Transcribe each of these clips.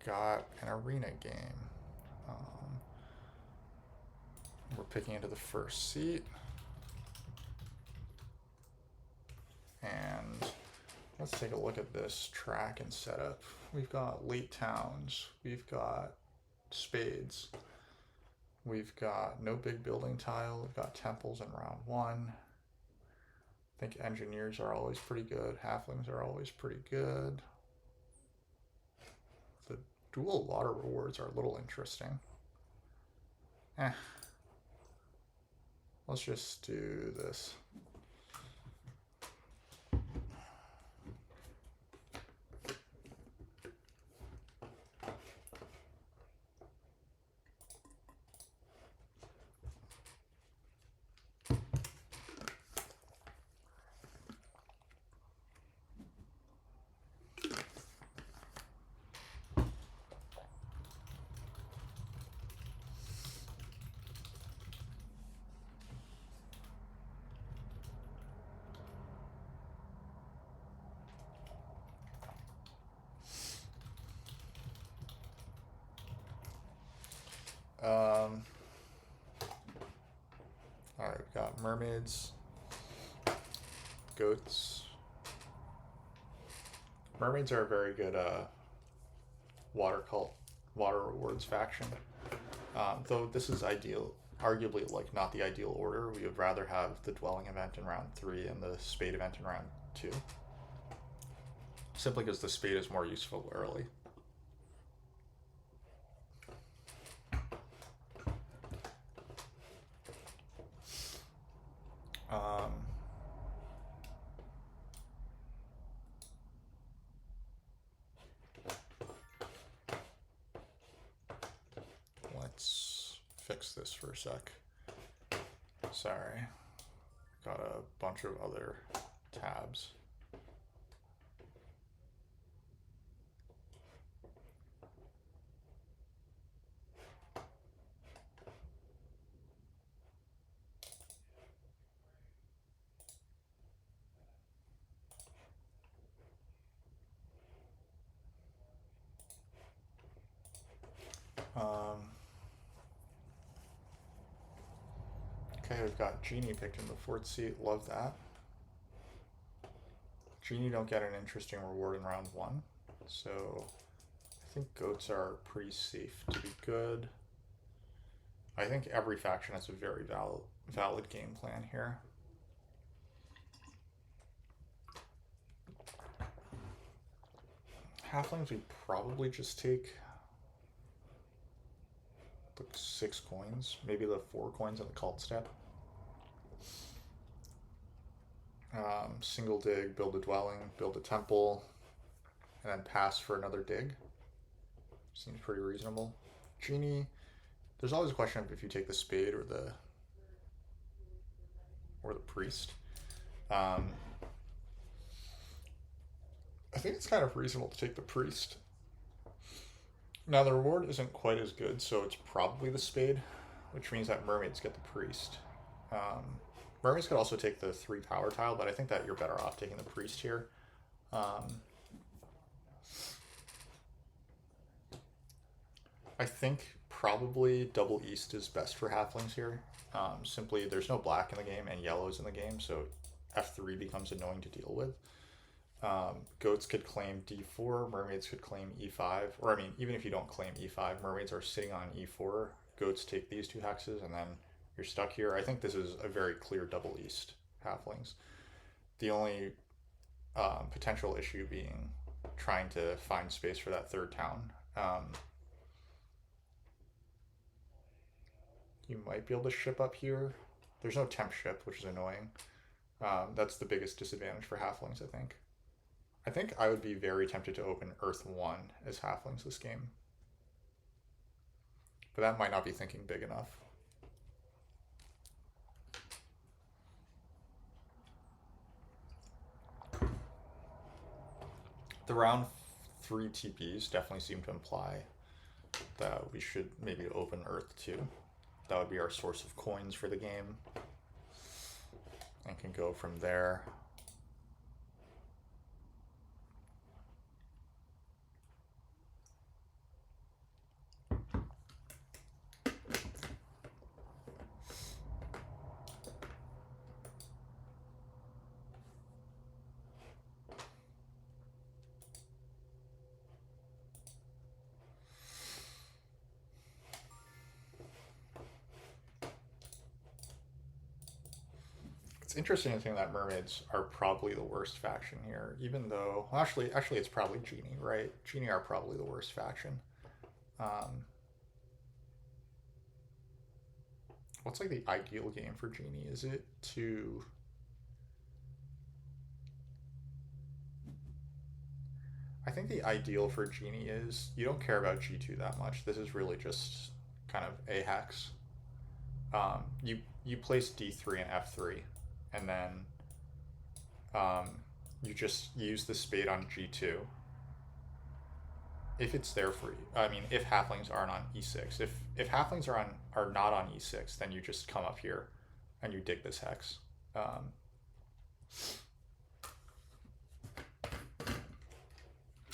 got an arena game. We're picking into the first seat. And let's take a look at this track and setup. We've got late towns. We've got spades. We've got no big building tile. We've got temples in round one. I think engineers are always pretty good. Halflings are always pretty good. The dual water rewards are a little interesting. Let's just do this. Alright, we've got mermaids, goats. Mermaids are a very good water rewards faction. Though this is arguably like not the ideal order. We would rather have the dwelling event in round 3 and the spade event in round 2. Simply because the spade is more useful early. Let's fix this for a sec. Sorry. Got a bunch of other tabs. Okay, we've got djinni picked in the 4th seat. Love that. Djinni don't get an interesting reward in round 1. So I think goats are pretty safe to be good. I think every faction has a very valid game plan here. Halflings, we probably just take the 6 coins, maybe the 4 coins in the cult step. Single dig, build a dwelling, build a temple, and then pass for another dig. Seems pretty reasonable. djinni, there's always a question of if you take the spade or the priest. I think it's kind of reasonable to take the priest. Now the reward isn't quite as good, so it's probably the spade, which means that mermaids get the priest. Mermaids could also take the 3 power tile, but I think that you're better off taking the priest here. I think probably double east is best for halflings here. Simply, there's no black in the game and yellow's in the game, so F3 becomes annoying to deal with. Goats could claim D4, mermaids could claim E5, or I mean, even if you don't claim E5, mermaids are sitting on E4, goats take these 2 hexes, and then you're stuck here. I think this is a very clear double east halflings. The only potential issue being trying to find space for that 3rd town. You might be able to ship up here. There's no temp ship, which is annoying. That's the biggest disadvantage for halflings, I think. I think I would be very tempted to open Earth 1 as halflings this game. But that might not be thinking big enough. The round 3 TPs definitely seem to imply that we should maybe open Earth 2. That would be our source of coins for the game. And can go from there. It's interesting to think that mermaids are probably the worst faction here, even though, well, actually, it's probably djinni, right? Djinni are probably the worst faction. Um, what's like the ideal game for djinni? Is it to... I think the ideal for djinni is you don't care about G2 that much. This is really just kind of a hex. You place D3 and F3, and then um, you just use the spade on G2 if it's there for you. I mean, if halflings aren't on E6. If halflings are not on E6, then you just come up here and you dig this hex. I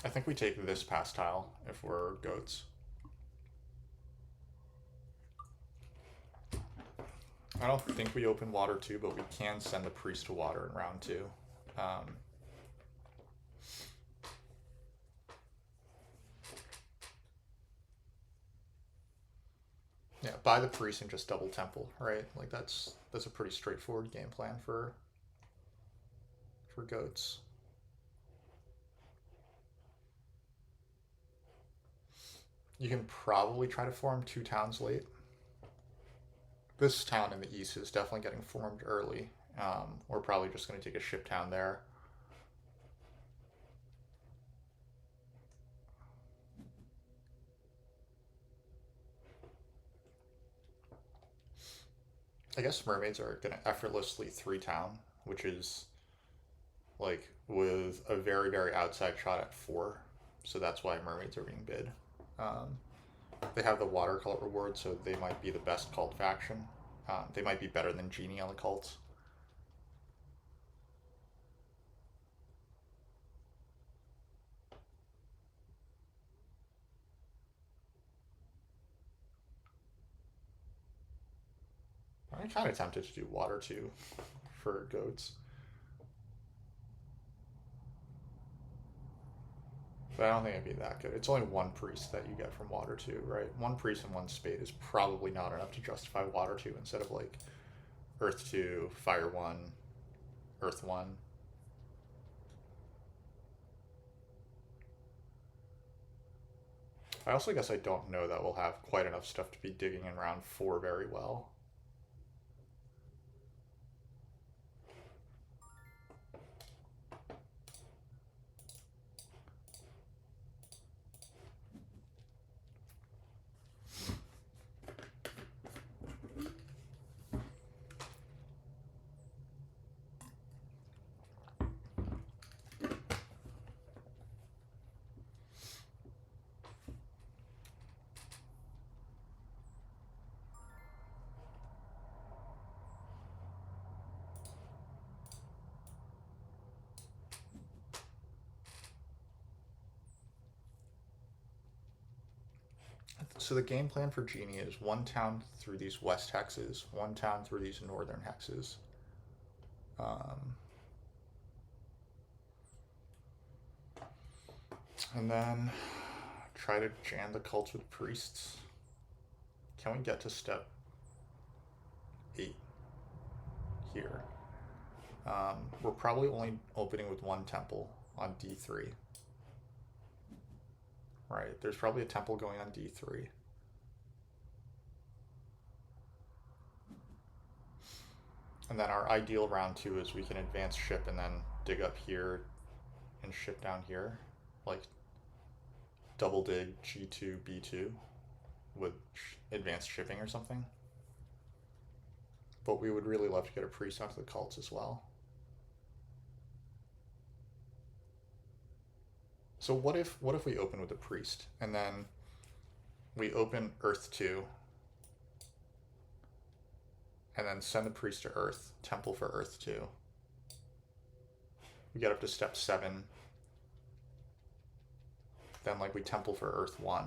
think we take this past tile if we're goats. I don't think we open water 2, but we can send the priest to water in round 2. Yeah, buy the priest and just double temple, right? Like that's a pretty straightforward game plan for goats. You can probably try to form 2 towns late. This town in the east is definitely getting formed early. We're probably just going to take a ship town there. I guess mermaids are going to effortlessly 3 town, which is like with a very, very outside shot at 4. So that's why mermaids are being bid. They have the watercolor reward, so they might be the best cult faction. They might be better than djinni on the cults. I'm kind of tempted to do water 2 for goats. But I don't think it'd be that good. It's only 1 priest that you get from water 2, right? 1 priest and 1 spade is probably not enough to justify water 2 instead of like earth 2, fire 1, earth 1. I also guess I don't know that we'll have quite enough stuff to be digging in round 4 very well. So the game plan for djinni is 1 town through these west hexes, 1 town through these northern hexes. And then try to jam the cults with priests. Can we get to step 8 here? We're probably only opening with 1 temple on D3. Right, there's probably a temple going on D3. And then our ideal round 2 is we can advance ship and then dig up here and ship down here. Like double dig G2, B2 with advanced shipping or something. But we would really love to get a priest onto the cults as well. So what if we open with a priest and then we open Earth 2 and then send the priest to Earth, temple for Earth 2. We get up to step 7. Then like we temple for Earth 1.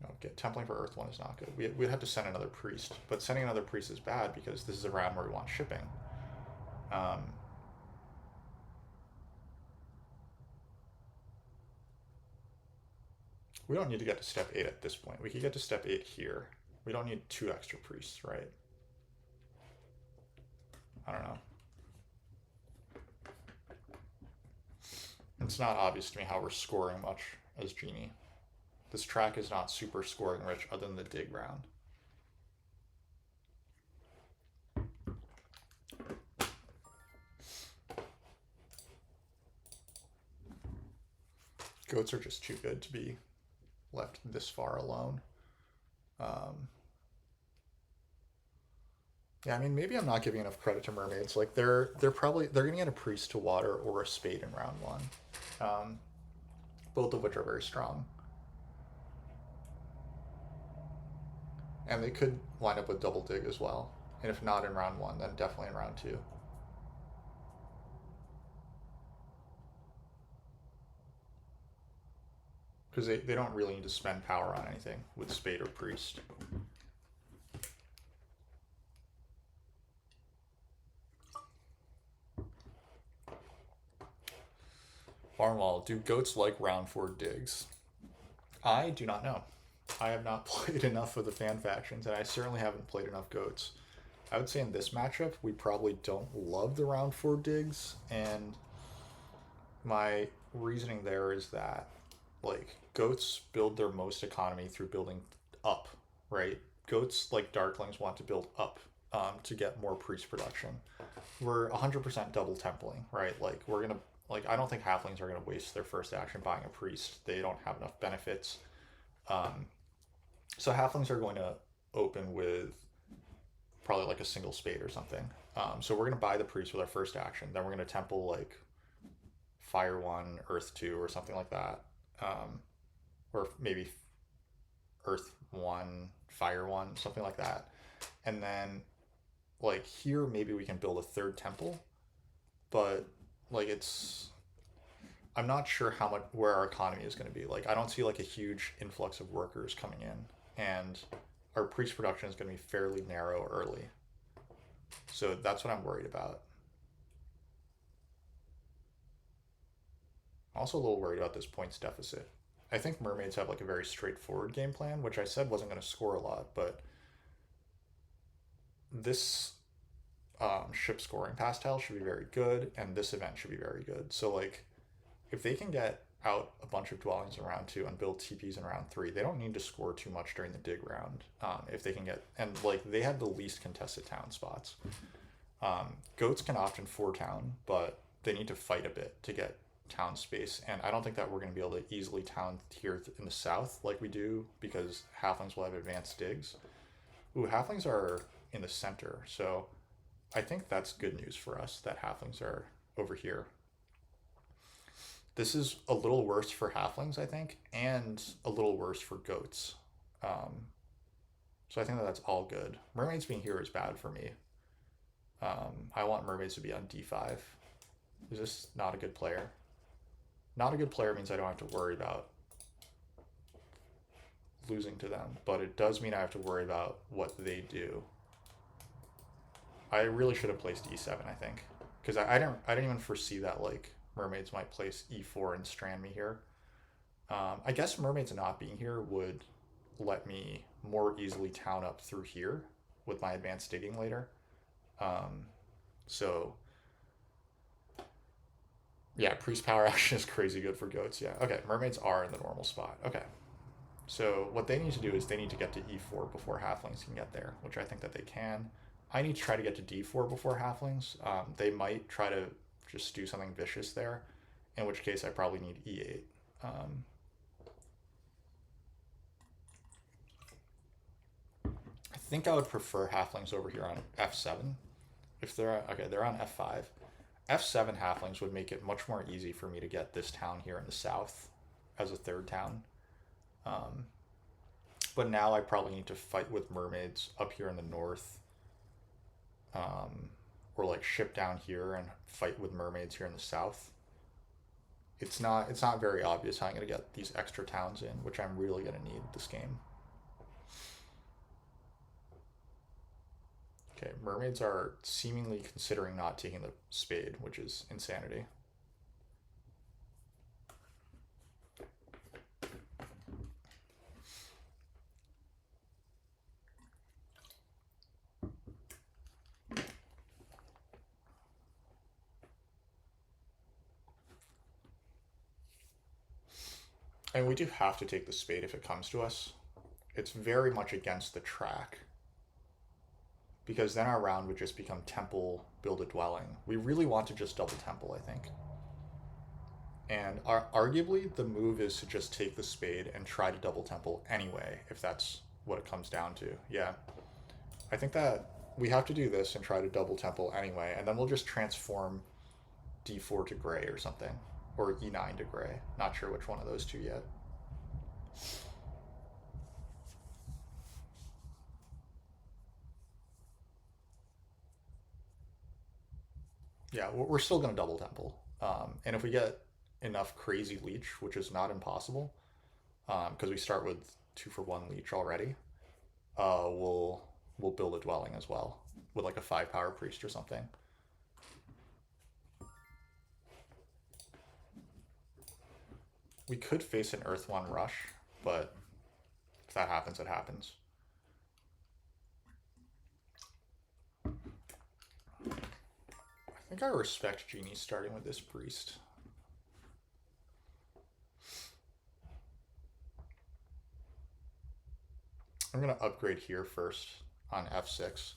No, templing for Earth 1 is not good. We'd have to send another priest, but sending another priest is bad because this is a round where we want shipping. We don't need to get to step 8 at this point. We could get to step 8 here. We don't need 2 extra priests, right? I don't know. It's not obvious to me how we're scoring much as djinni. This track is not super scoring rich other than the dig round. Goats are just too good to be left this far alone. Yeah, I mean, maybe I'm not giving enough credit to mermaids. Like they're gonna get a priest to water or a spade in round one, um, both of which are very strong, and they could line up with double dig as well. And if not in round one, then definitely in round two. Because they don't really need to spend power on anything with spade or priest. Barnwall, do goats like round four digs? I do not know. I have not played enough of the fan factions, and I certainly haven't played enough goats. I would say in this matchup, we probably don't love the round four digs, and my reasoning there is that, like, goats build their most economy through building up, right? Goats, like darklings, want to build up to get more priest production. We're 100% double templing, right? Like, we're gonna, like, I don't think halflings are gonna waste their first action buying a priest. They don't have enough benefits. Um, so halflings are going to open with probably like a single spade or something. So we're gonna buy the priest with our first action. Then we're gonna temple like fire one, earth two, or something like that, or maybe earth one, fire one, something like that. And then like here maybe we can build a third temple, but like it's I'm not sure how much where our economy is going to be. Like I don't see like a huge influx of workers coming in, and our priest production is going to be fairly narrow early. So that's what I'm worried about. I'm also a little worried about this points deficit. I think mermaids have like a very straightforward game plan, which I said wasn't going to score a lot, but this ship scoring pastile should be very good, and this event should be very good. So like, if they can get out a bunch of dwellings in round two and build TPs in round three, they don't need to score too much during the dig round. If they can get and like they have the least contested town spots. Goats can often four town, but they need to fight a bit to get town space, and I don't think that we're going to be able to easily town here in the south like we do because halflings will have advanced digs. Ooh, halflings are in the center, so I think that's good news for us that halflings are over here. This is a little worse for halflings, I think, and a little worse for goats. Um, so I think that that's all good. Mermaids being here is bad for me. I want mermaids to be on d5. Is this not a good player? Not a good player means I don't have to worry about losing to them, but it does mean I have to worry about what they do. I really should have placed e7, I think, because I didn't even foresee that like mermaids might place e4 and strand me here. I guess mermaids not being here would let me more easily town up through here with my advanced digging later. So yeah, priest power action is crazy good for goats. Yeah, okay, mermaids are in the normal spot. Okay, so what they need to do is they need to get to e4 before halflings can get there, which I think that they can. I need to try to get to d4 before halflings. They might try to just do something vicious there, in which case I probably need e8. I think I would prefer halflings over here on f7. If they're okay, they're on f5. F7 halflings would make it much more easy for me to get this town here in the south as a third town. But now I probably need to fight with mermaids up here in the north. Or like ship down here and fight with mermaids here in the south. It's not very obvious how I'm going to get these extra towns in, which I'm really going to need this game. Okay, mermaids are seemingly considering not taking the spade, which is insanity. And we do have to take the spade if it comes to us. It's very much against the track. Because then our round would just become temple, build a dwelling. We really want to just double temple, I think. And arguably, the move is to just take the spade and try to double temple anyway, if that's what it comes down to. Yeah. I think that we have to do this and try to double temple anyway, and then we'll just transform d4 to gray or something. Or e9 to gray. Not sure which one of those two yet. Yeah, we're still going to double temple. And if we get enough crazy leech, which is not impossible, because we start with 2-for-1 leech already, we'll build a dwelling as well with like a 5-power priest or something. We could face an Earth 1 rush, but if that happens, it happens. I think I respect djinni starting with this priest. I'm going to upgrade here first on f6.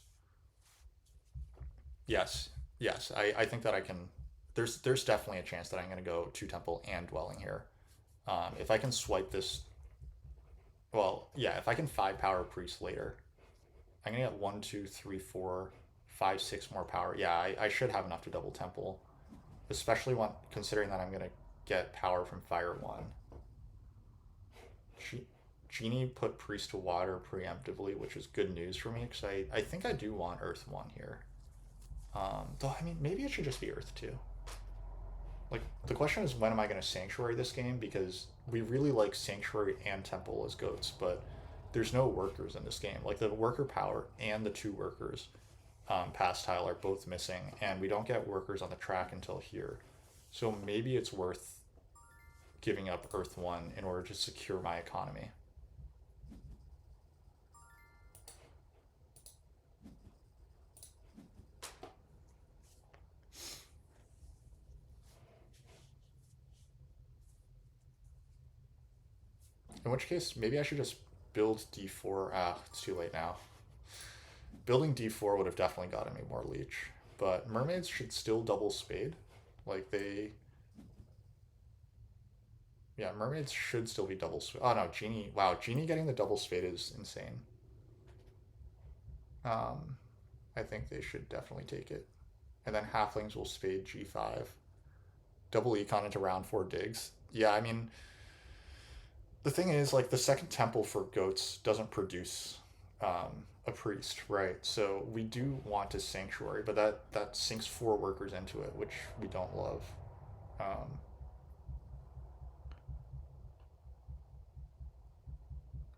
Yes, yes, I think that I can... There's definitely a chance that I'm going to go 2-temple and dwelling here. If I can swipe this... Well, yeah, if I can 5-power priest later, I'm going to get 1, 2, 3, 4, 5, 6 more power. Yeah, I should have enough to double temple. Especially considering that I'm going to get power from Fire 1. djinni put priest to water preemptively, which is good news for me, because I think I do want Earth 1 here. Though, I mean, maybe it should just be Earth 2. Like, the question is, when am I going to Sanctuary this game? Because we really like Sanctuary and Temple as goats, but there's no workers in this game. Like, the worker power and the 2 workers past tile are both missing, and we don't get workers on the track until here. So maybe it's worth giving up Earth 1 in order to secure my economy. In which case, maybe I should just build d4. Ah, it's too late now. Building d4 would have definitely gotten me more leech. But mermaids should still double spade. Like, they... Yeah, mermaids should still be double spade. Oh, no, djinni... Wow, djinni getting the double spade is insane. I think they should definitely take it. And then halflings will spade g5. Double econ into round 4 digs. Yeah, I mean... The thing is, like, the second temple for goats doesn't produce a priest, right? So we do want to Sanctuary, but that sinks 4 workers into it, which we don't love.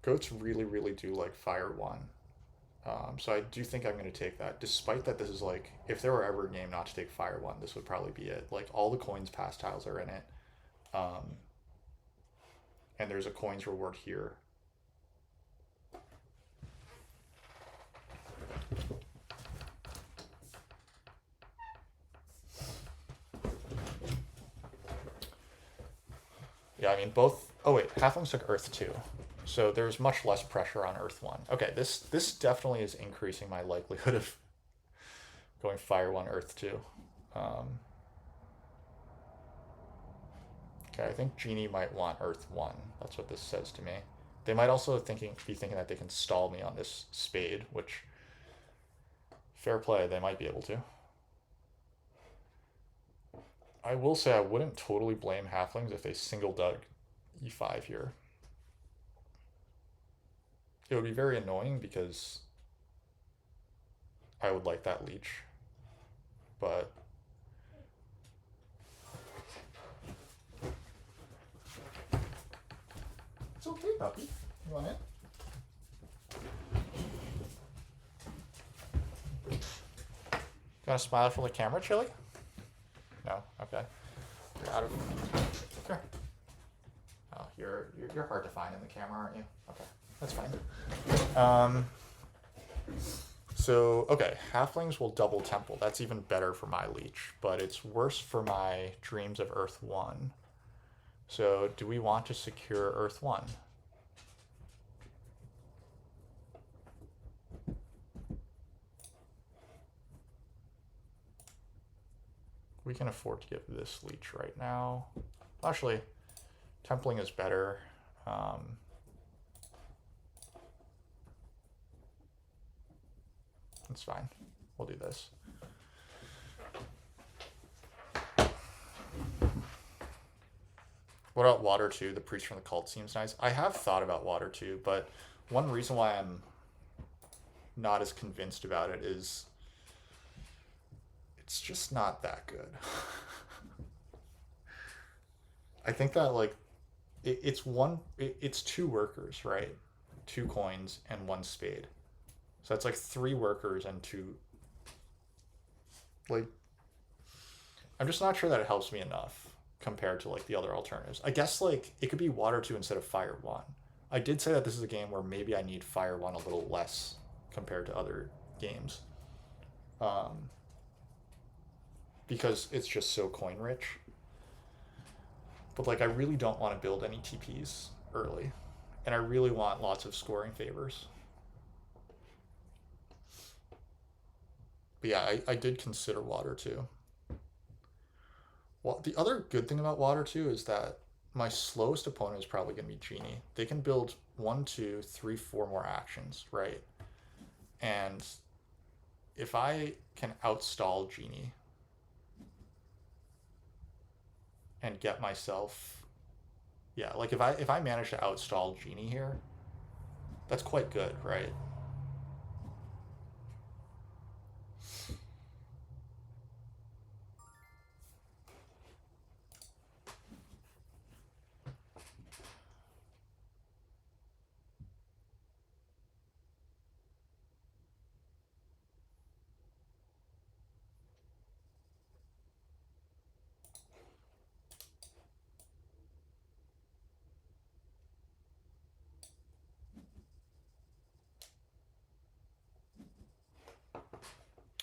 Goats really, really do like Fire 1. So I do think I'm going to take that, despite that this is like, if there were ever a game not to take Fire 1, this would probably be it. Like, all the coins past tiles are in it. And there's a coins reward here. Yeah, I mean, both... Oh, wait, halflings took Earth 2. So there's much less pressure on Earth 1. Okay, this definitely is increasing my likelihood of going Fire 1, Earth 2. Okay, I think djinni might want Earth 1. That's what this says to me. They might also be thinking that they can stall me on this spade, which... Fair play, they might be able to. I will say I wouldn't totally blame halflings if they single dug e5 here. It would be very annoying because I would like that leech. But... It's okay, puppy. You want it? You want to smile for the camera, Chili? No? Okay. You're out of... Sure. Oh, you're hard to find in the camera, aren't you? Okay, that's fine. So, okay, halflings will double temple. That's even better for my leech, but it's worse for my dreams of Earth 1. So do we want to secure Earth 1? We can afford to get this leech right now. Actually, templing is better. It's fine. We'll do this. What about water 2? The priest from the cult seems nice. I have thought about water 2, but one reason why I'm not as convinced about it is it's just not that good. I think that like it's 2 workers, right? 2 coins and 1 spade. So that's like 3 workers and 2. Like, I'm just not sure that it helps me enough compared to like the other alternatives. I guess like it could be water 2 instead of fire 1. I did say that this is a game where maybe I need fire 1 a little less compared to other games. Because it's just so coin rich. But like I really don't want to build any TPs early. And I really want lots of scoring favors. But yeah, I did consider water 2. Well, the other good thing about water 2 is that my slowest opponent is probably going to be djinni. They can build 1, 2, 3, 4 more actions, right? And if I can outstall djinni and get myself, yeah, like if I manage to outstall djinni here, that's quite good, right?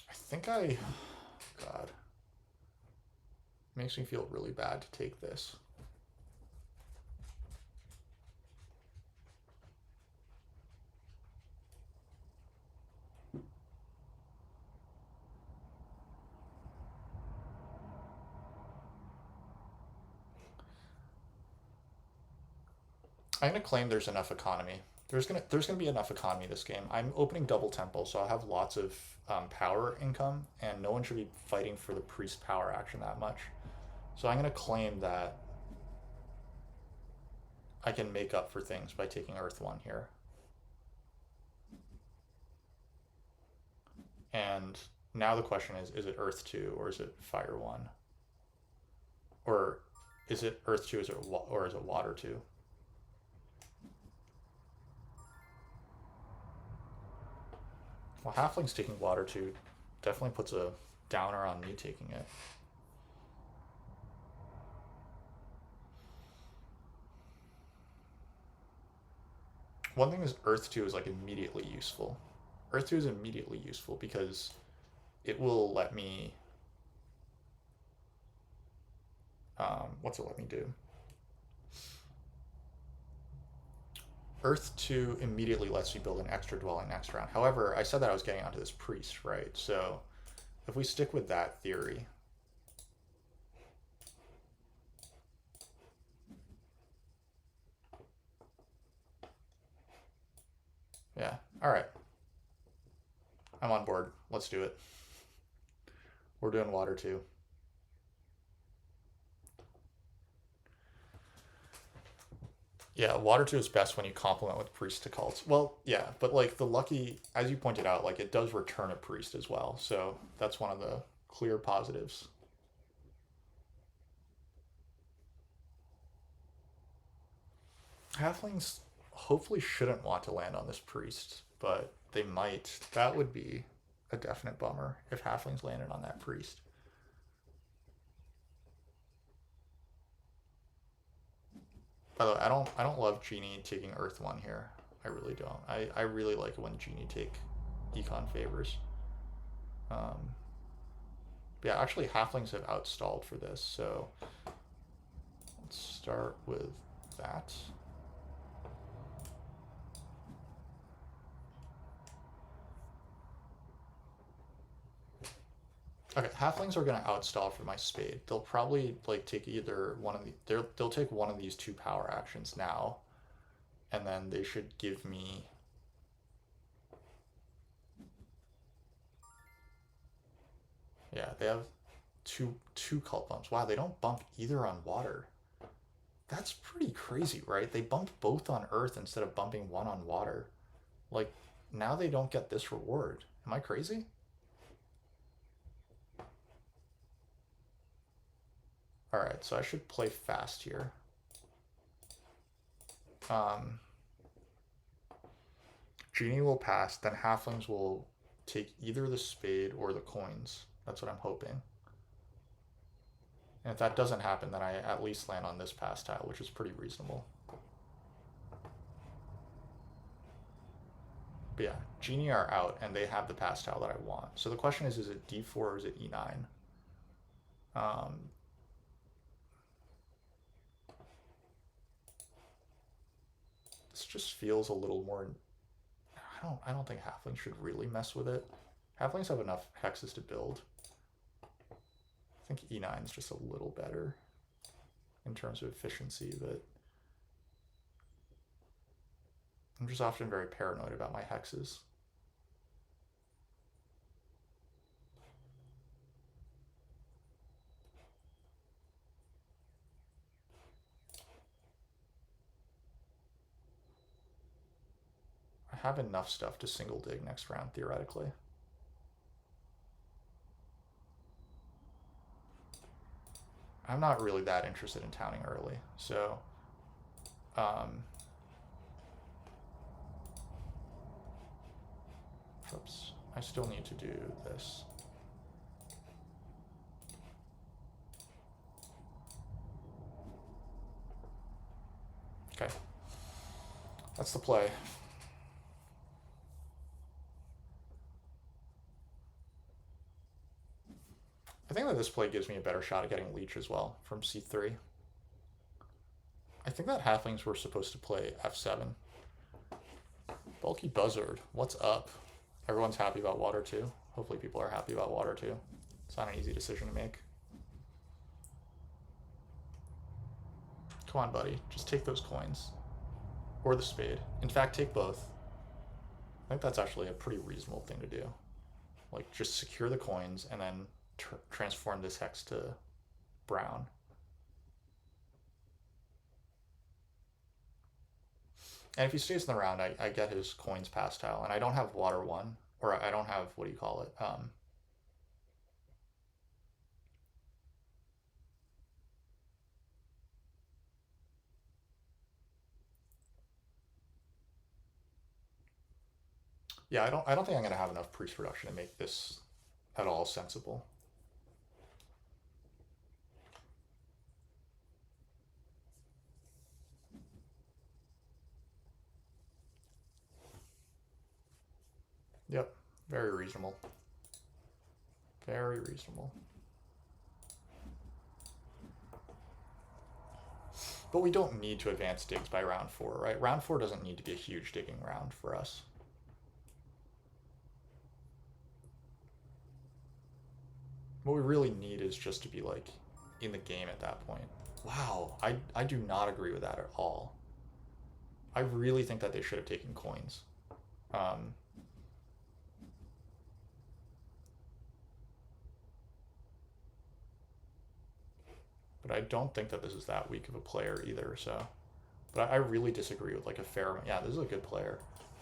I think God, makes me feel really bad to take this. I'm gonna claim there's enough economy. There's gonna be enough economy this game. I'm opening double temple, so I'll have lots of power income, and no one should be fighting for the priest power action that much. So I'm gonna claim that I can make up for things by taking Earth 1 here. And now the question is it Earth 2 or is it Fire 1? Or is it Earth 2 or is it Water 2? Well, Halflings taking Water 2 definitely puts a downer on me taking it. One thing is Earth 2 is like immediately useful. Earth 2 is immediately useful because it will let me. What's it let me do? Earth 2 immediately lets you build an extra dwelling next round. However, I said that I was getting onto this priest, right? So if we stick with that theory, yeah, all right. I'm on board. Let's do it. We're doing water 2. Yeah, water 2 is best when you complement with priest to cults. Well, yeah, but like the lucky, as you pointed out, like it does return a priest as well. So that's one of the clear positives. Halflings hopefully shouldn't want to land on this priest, but they might. That would be a definite bummer if halflings landed on that priest. By the way, I don't love djinni taking Earth 1 here. I really don't. I really like it when djinni take econ favors. Um, yeah, actually halflings have outstalled for this, so Let's start with that. Okay, halflings are gonna outstall for my spade. They'll probably like take either one of the they'll take one of these two power actions now, and then they should give me. Yeah, they have two cult bumps. Wow, they don't bump either on water. That's pretty crazy, right? They bump both on earth instead of bumping one on water. Like, now they don't get this reward. Am I crazy? Alright, so I should play fast here. Djinni will pass, then halflings will take either the spade or the coins. That's what I'm hoping. And if that doesn't happen, then I at least land on this pass tile, which is pretty reasonable. But yeah, djinni are out, and they have the pass tile that I want. So the question is it d4 or is it e9? This just feels a little more. I don't think halflings should really mess with it. Halflings have enough hexes to build. I think e9 is just a little better in terms of efficiency, but I'm just often very paranoid about my hexes. I have enough stuff to single dig next round, theoretically. I'm not really that interested in towning early, so oops, I still need to do this. Okay, that's the play. I think that this play gives me a better shot at getting leech as well from c3. I think that halflings were supposed to play f7. Bulky buzzard, what's up? Everyone's happy about water 2. Hopefully people are happy about water 2. It's not an easy decision to make. Come on, buddy. Just take those coins. Or the spade. In fact, take both. I think that's actually a pretty reasonable thing to do. Like, just secure the coins and then transform this hex to brown. And if he stays in the round, I get his coins pass tile. And I don't have water 1. Or I don't have, what do you call it? Yeah, I don't think I'm gonna have enough priest production to make this at all sensible. Yep, very reasonable. Very reasonable. But we don't need to advance digs by round 4, right? Round 4 doesn't need to be a huge digging round for us. What we really need is just to be like in the game at that point. Wow, I do not agree with that at all. I really think that they should have taken coins. But I don't think that this is that weak of a player either, so. But I really disagree with like a fair. Yeah, this is a good player.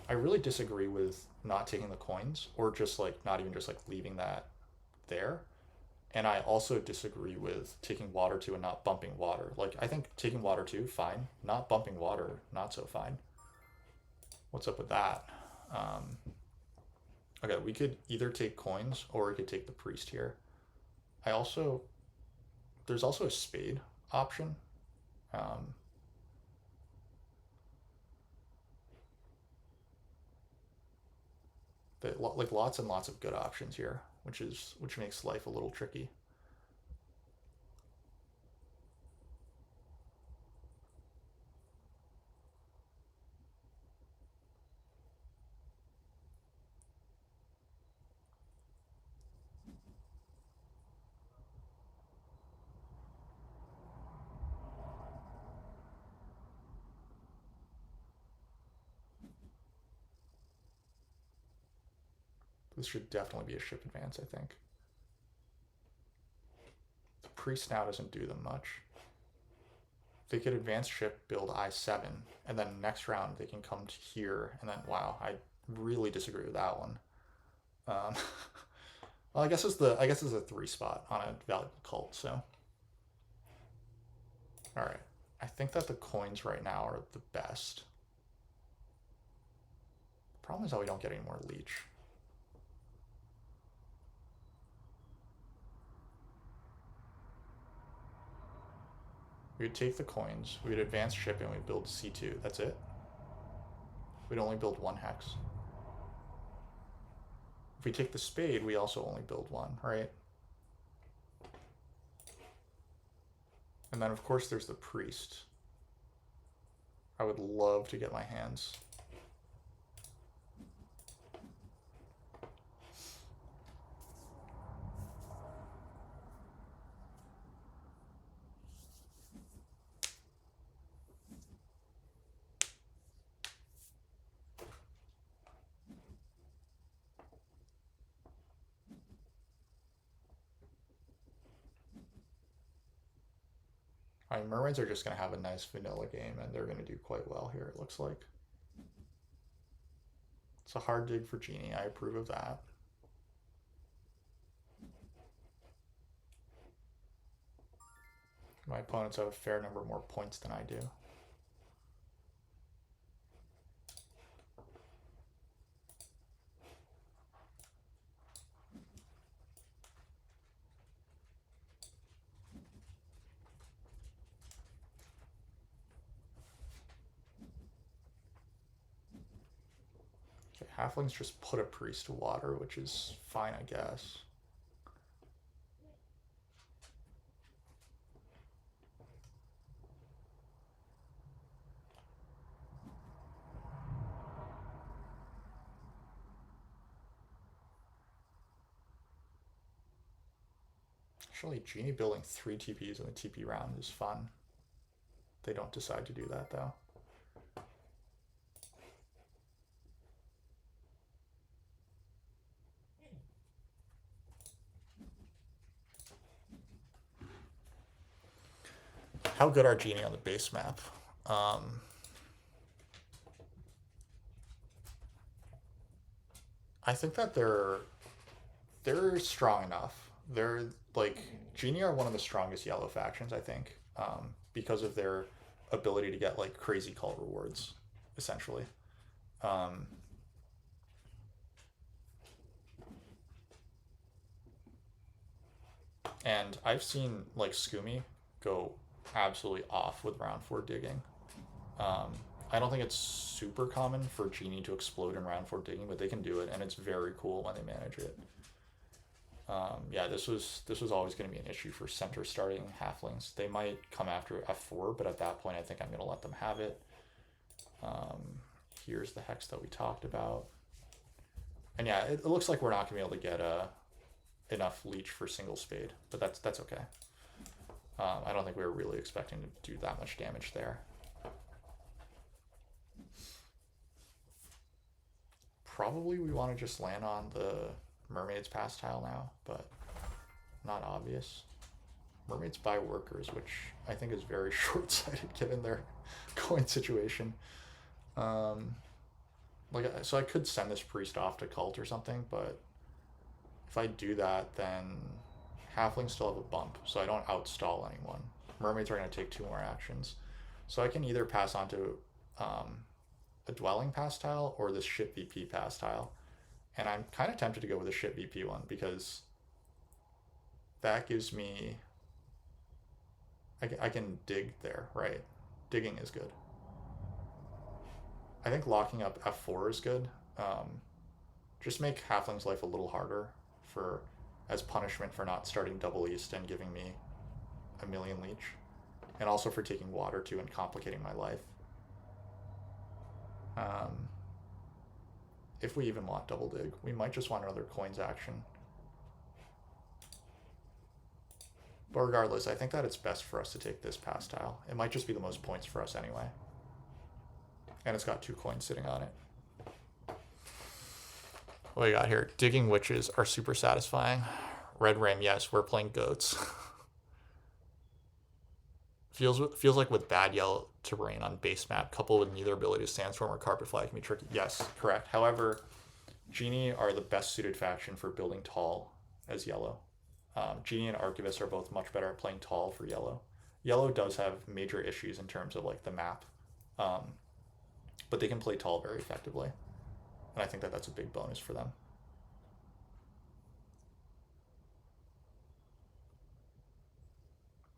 I really disagree with not taking the coins or just like not even just like leaving that there. And I also disagree with taking water 2 and not bumping water. Like, I think taking water 2, fine. Not bumping water, not so fine. What's up with that? Okay, we could either take coins or we could take the priest here. There's also a spade option. But like lots and lots of good options here, which makes life a little tricky. This should definitely be a ship advance, I think. The priest now doesn't do them much. They could advance ship, build I7, and then next round they can come to here, and then, wow, I really disagree with that one. Well, I guess it's a 3 spot on a valuable cult, so. Alright. I think that the coins right now are the best. The problem is that we don't get any more leech. We would take the coins, we would advance ship, and we'd build C2. That's it. We'd only build 1 hex. If we take the spade, we also only build 1, right? And then, of course, there's the priest. I would love to get my hands. Mermaids are just going to have a nice vanilla game, and they're going to do quite well here, it looks like. It's a hard dig for djinni. I approve of that. My opponents have a fair number more points than I do. Halflings just put a priest to water, which is fine, I guess. Actually, djinni building 3 TPs in the TP round is fun. They don't decide to do that, though. How good are djinni on the base map? I think that they're strong enough. They're like, djinni are one of the strongest yellow factions, I think, because of their ability to get like crazy cult rewards, essentially. And I've seen like Scoomy go absolutely off with round 4 digging. I don't think it's super common for djinni to explode in round 4 digging, but they can do it, and it's very cool when they manage it. Yeah, this was always going to be an issue for center starting halflings. They might come after F4, but at that point I think I'm going to let them have it. Here's the hex that we talked about. And yeah, it looks like we're not going to be able to get enough leech for single spade, but that's okay. I don't think we were really expecting to do that much damage there. Probably we want to just land on the mermaids pass tile now, but not obvious. Mermaids buy workers, which I think is very short-sighted given their coin situation. So I could send this priest off to cult or something, but if I do that, then halflings still have a bump, so I don't outstall anyone. Mermaids are going to take 2 more actions. So I can either pass on to a dwelling pass tile or this ship VP pass tile. And I'm kind of tempted to go with the ship VP one because that gives me... I can dig there, right? Digging is good. I think locking up F4 is good. Just make halfling's life a little harder as punishment for not starting double east and giving me a million leech. And also for taking water too and complicating my life. If we even want double dig, we might just want another coins action. But regardless, I think that it's best for us to take this pass tile. It might just be the most points for us anyway. And it's got 2 coins sitting on it. What we got here? Digging witches are super satisfying. Red ram, yes, we're playing goats. Feels like with bad yellow terrain on base map, coupled with neither ability to sandstorm or carpet fly, can be tricky. Yes, correct. However, djinni are the best suited faction for building tall as yellow. Djinni and Archivist are both much better at playing tall for yellow. Yellow does have major issues in terms of like the map, um, but they can play tall very effectively, and I think that that's a big bonus for them.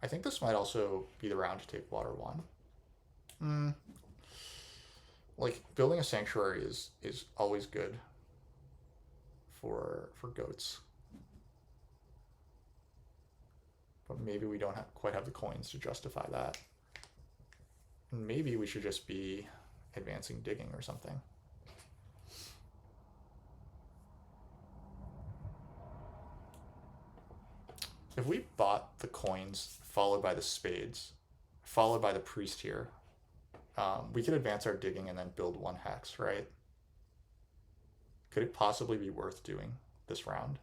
I think this might also be the round to take water one. Like building a sanctuary is always good for goats, but maybe we don't quite have the coins to justify that. And maybe we should just be advancing digging or something. If we bought the coins followed by the spades, followed by the priest here, we could advance our digging and then build one hex, right? Could it possibly be worth doing this round?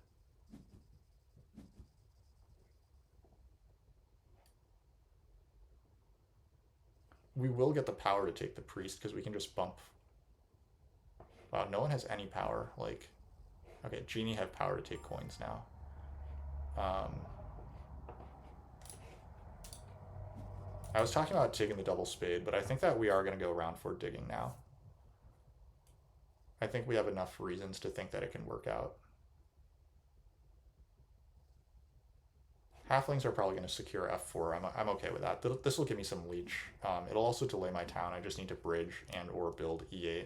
We will get the power to take the priest because we can just bump. Wow, no one has any power. Like, okay, djinni have power to take coins now. I was talking about taking the double spade, but I think that we are going to go round for digging now. I think we have enough reasons to think that it can work out. Halflings are probably going to secure f4. I'm okay with that. This will give me some leech. It'll also delay my town. I just need to bridge and or build e8,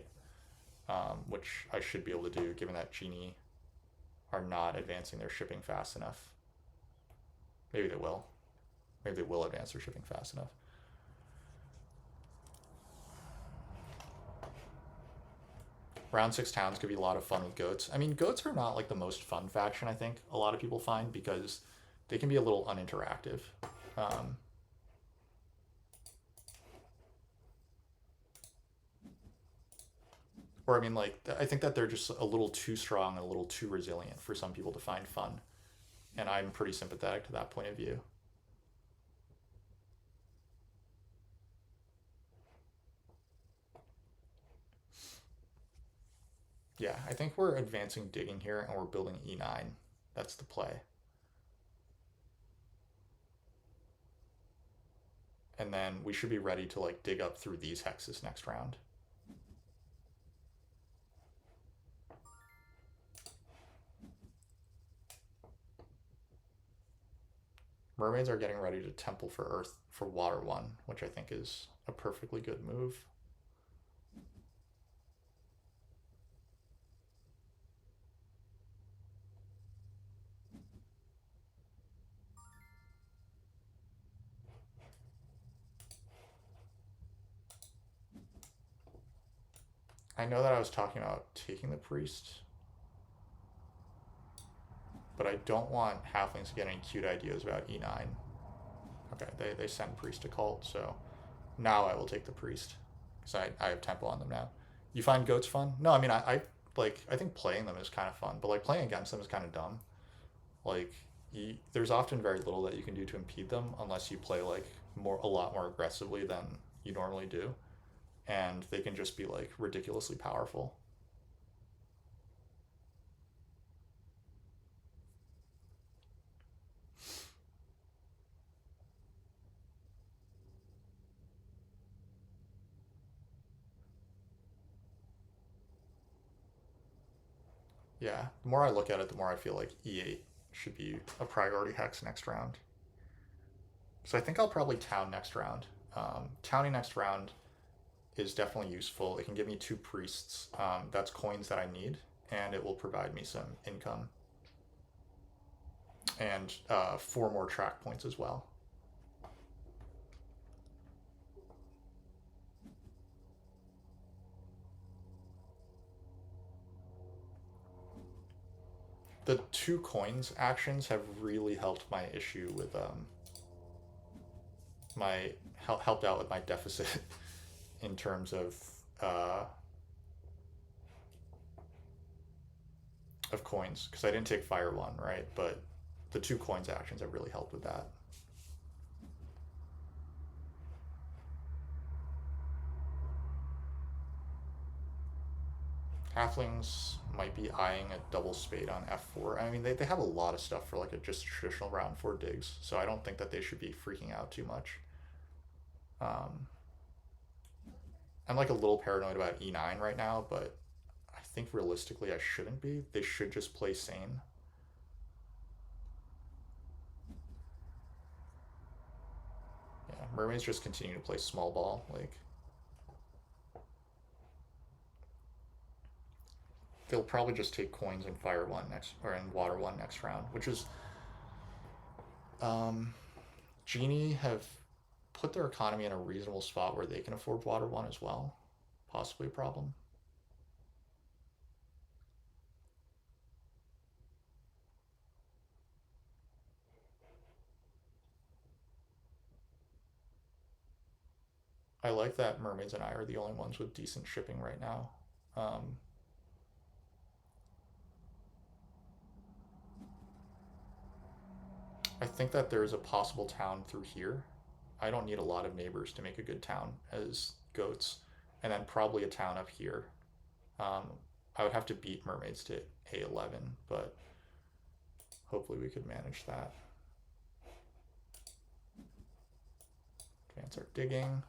which I should be able to do given that djinni are not advancing their shipping fast enough. Maybe they will. Maybe they will advance their shipping fast enough. Round 6 towns could be a lot of fun with goats. I mean, goats are not like the most fun faction, I think, a lot of people find, because they can be a little uninteractive. Or, I mean, like, I think that they're just a little too strong and a little too resilient for some people to find fun. And I'm pretty sympathetic to that point of view. Yeah, I think we're advancing digging here and we're building e9. That's the play. And then we should be ready to like dig up through these hexes next round. Mermaids are getting ready to temple for earth for water 1, which I think is a perfectly good move. I know that I was talking about taking the priest, but I don't want halflings to get any cute ideas about e9. Okay, they send priest to cult, so now I will take the priest because I have tempo on them now. You find goats fun? No, I mean I think playing them is kind of fun, but like playing against them is kind of dumb. Like there's often very little that you can do to impede them unless you play like a lot more aggressively than you normally do, and they can just be like ridiculously powerful. Yeah, the more I look at it, the more I feel like e8 should be a priority hex next round. So I think I'll probably town next round. Towning next round is definitely useful. It can give me 2 priests. That's coins that I need, and it will provide me some income. And 4 more track points as well. The 2 coins actions have really helped my issue with helped out with my deficit in terms of of coins because I didn't take fire one, right? But the 2 coins actions have really helped with that. Halflings might be eyeing a double spade on f4. I mean, they have a lot of stuff for like a just traditional round 4 digs, so I don't think that they should be freaking out too much. I'm like a little paranoid about e9 right now, but I think realistically I shouldn't be. They should just play sane. Yeah, mermaids just continue to play small ball. Like, they'll probably just take coins and fire one next, or in water one next round, which is djinni have put their economy in a reasonable spot where they can afford water one as well. Possibly a problem. I like that mermaids and I are the only ones with decent shipping right now. I think that there's a possible town through here. I don't need a lot of neighbors to make a good town as goats, and then probably a town up here. Um, I would have to beat mermaids to A11, but hopefully we could manage that. Advance our digging.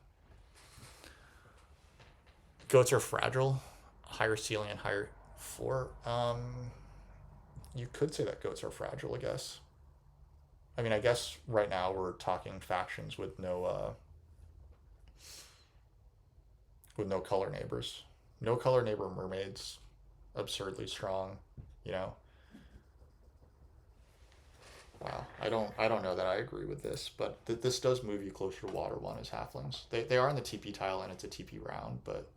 Goats are fragile. Higher ceiling and higher floor. You could say that goats are fragile, I guess. I mean, I guess right now we're talking factions with no color neighbors. No color neighbor mermaids, absurdly strong, you know. Wow, I don't know that I agree with this, but this does move you closer to water one as halflings. They are on the TP tile and it's a TP round, but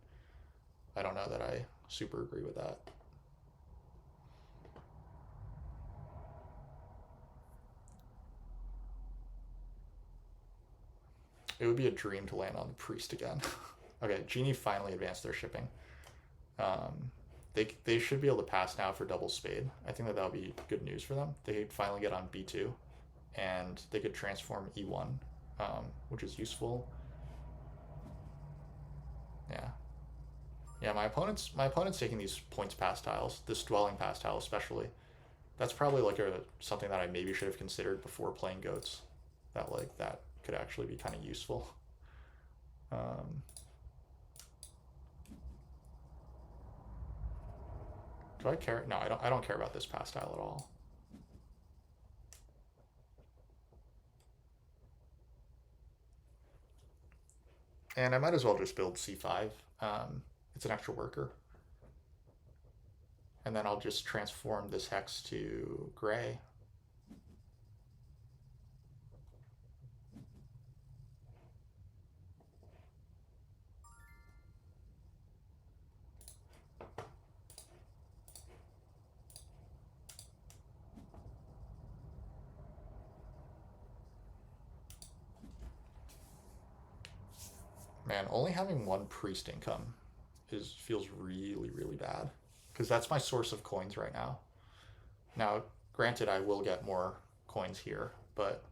I don't know that I super agree with that. It would be a dream to land on the priest again. Okay, djinni finally advanced their shipping. They should be able to pass now for double spade. I think that would be good news for them. They finally get on b2, and they could transform e1, which is useful. Yeah, yeah. My opponent's taking these points pass tiles, this dwelling pass tile especially. That's probably like something that I maybe should have considered before playing goats. That could actually be kind of useful. Do I care? No, I don't. I don't care about this pass tile at all. And I might as well just build c5. It's an extra worker. And then I'll just transform this hex to gray. Man, only having one priest income feels really, really bad. Because that's my source of coins right now. Now, granted, I will get more coins here, but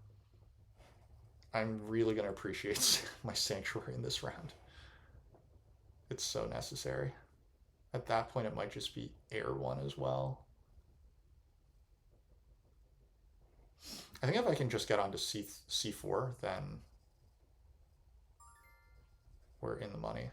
I'm really going to appreciate my sanctuary in this round. It's so necessary. At that point, it might just be air one as well. I think if I can just get onto c4, then we're in the money.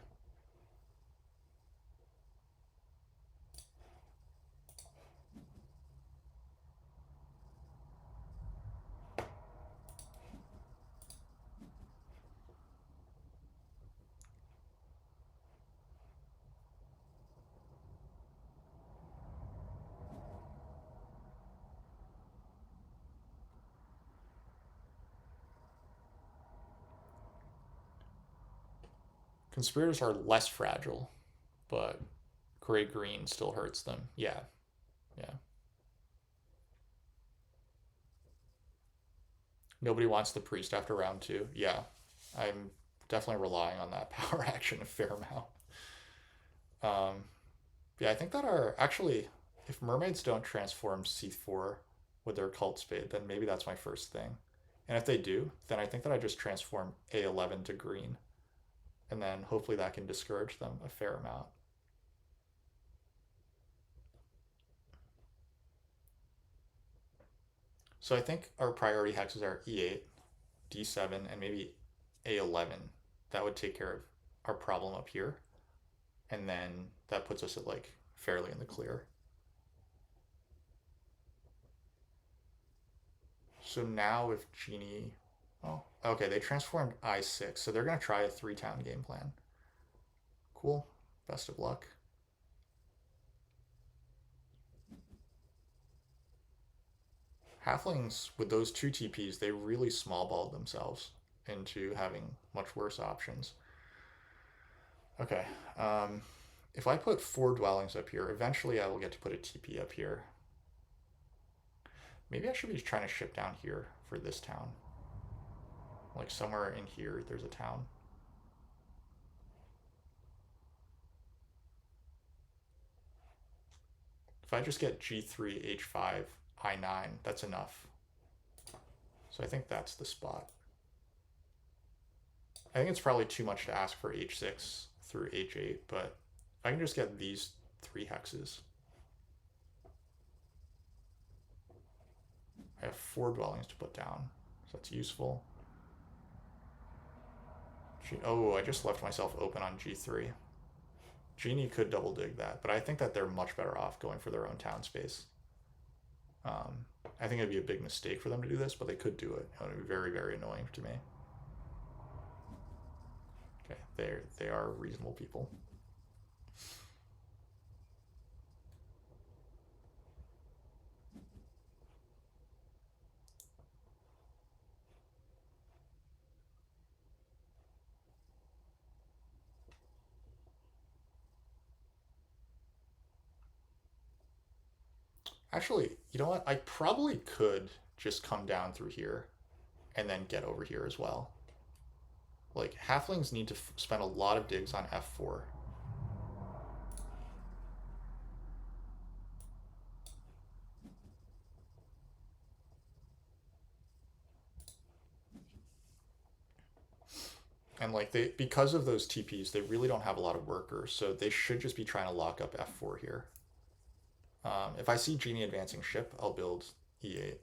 Conspirators are less fragile, but gray-green still hurts them. Yeah, yeah. Nobody wants the priest after round 2. Yeah, I'm definitely relying on that power action a fair amount. Yeah, I think that our actually If mermaids don't transform C4 with their cult spade, then maybe that's my first thing. And if they do, then I think that I just transform A11 to green. And then hopefully that can discourage them a fair amount. So I think our priority hexes are E8, D7, and maybe A11. That would take care of our problem up here. And then that puts us at like fairly in the clear. So now if djinni, oh, okay, they transformed I6, so they're gonna try a 3-town game plan. Cool, best of luck. Halflings, with those 2 TPs, they really small-balled themselves into having much worse options. Okay, if I put 4 dwellings up here, eventually I will get to put a TP up here. Maybe I should be trying to ship down here for this town. Like somewhere in here, there's a town. If I just get G3, H5, I9, that's enough. So I think that's the spot. I think it's probably too much to ask for H6 through H8, but I can just get these 3 hexes. I have 4 dwellings to put down, so that's useful. Oh, I just left myself open on G3. djinni could double dig that, but I think that they're much better off going for their own town space. I think it'd be a big mistake for them to do this, but they could do it. It would be very, very annoying to me. Okay, they are reasonable people. Actually, you know what? I probably could just come down through here and then get over here as well. Like, halflings need to spend a lot of digs on F4. And like because of those TPs, they really don't have a lot of workers, so they should just be trying to lock up F4 here. If I see djinni advancing ship, I'll build E8.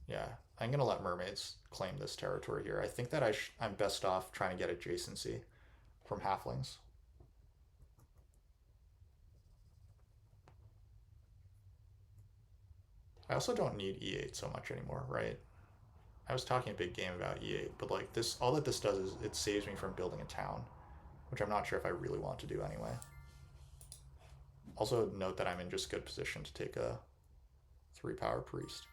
Yeah, I'm gonna let mermaids claim this territory here. I think that I'm best off trying to get adjacency from halflings. I also don't need E8 so much anymore, right? I was talking a big game about E8, but like this, all that this does is it saves me from building a town, which I'm not sure if I really want to do anyway. Also note that I'm in just good position to take a 3-power priest.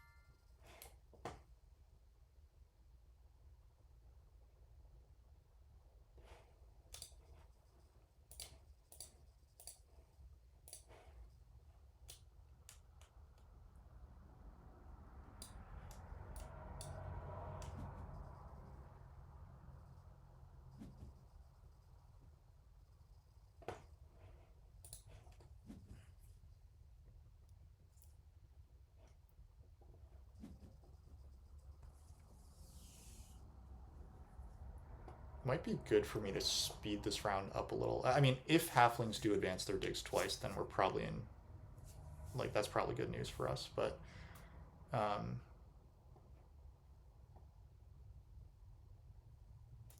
Might be good for me to speed this round up a little. I mean, if halflings do advance their digs twice, then we're probably in, like, that's probably good news for us, but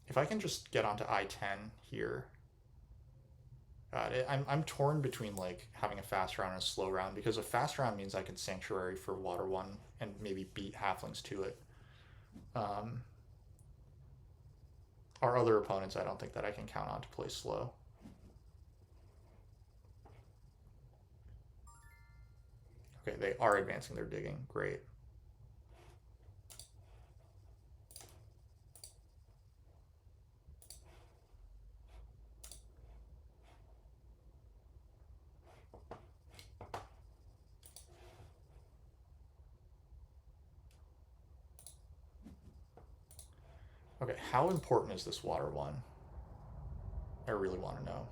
if I can just get onto I10 here, I'm torn between like having a fast round and a slow round, because a fast round means I can sanctuary for water 1 and maybe beat halflings to it. Our other opponents, I don't think that I can count on to play slow. Okay, they are advancing their digging. Great. Okay, how important is this water 1? I really want to know.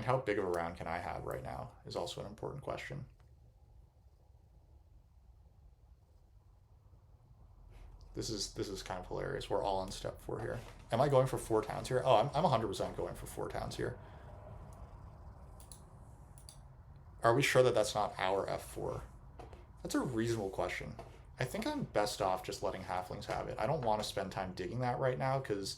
And how big of a round can I have right now is also an important question. This is kind of hilarious. We're all on step 4 here. Am I going for 4 towns here? Oh, I'm 100% going for 4 towns here. Are we sure that that's not our F4? That's a reasonable question. I think I'm best off just letting halflings have it. I don't want to spend time digging that right now, because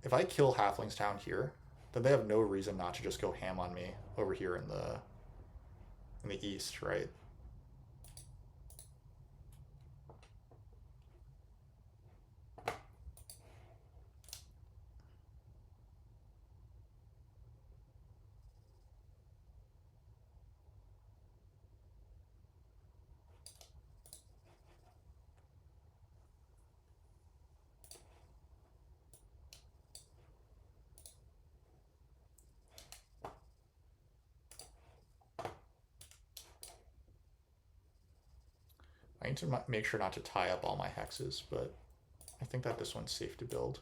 if I kill halflings down here, then they have no reason not to just go ham on me over here in the east, right? I need to make sure not to tie up all my hexes, but I think that this one's safe to build.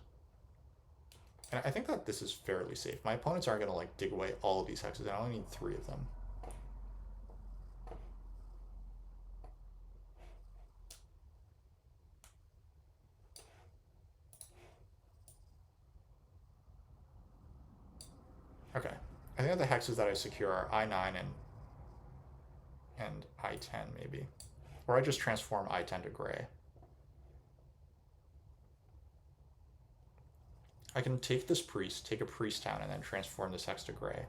And I think that this is fairly safe. My opponents aren't going to like dig away all of these hexes. I only need 3 of them. Okay. I think that the hexes that I secure are I9 and I10 maybe. Or I just transform I10 to gray. I can take this priest, take a priest town, and then transform this hex to gray.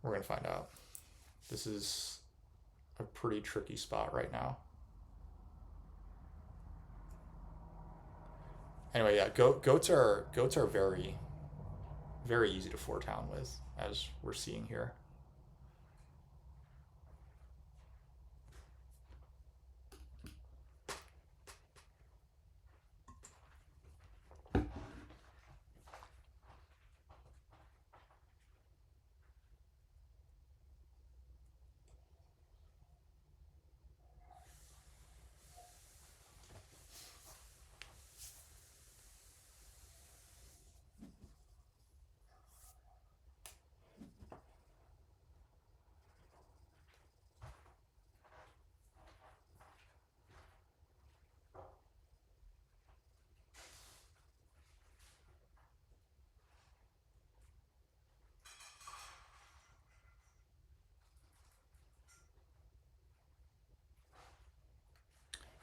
We're going to find out. This is a pretty tricky spot right now. Anyway, yeah, goats are very, very easy to 4 town with, as we're seeing here.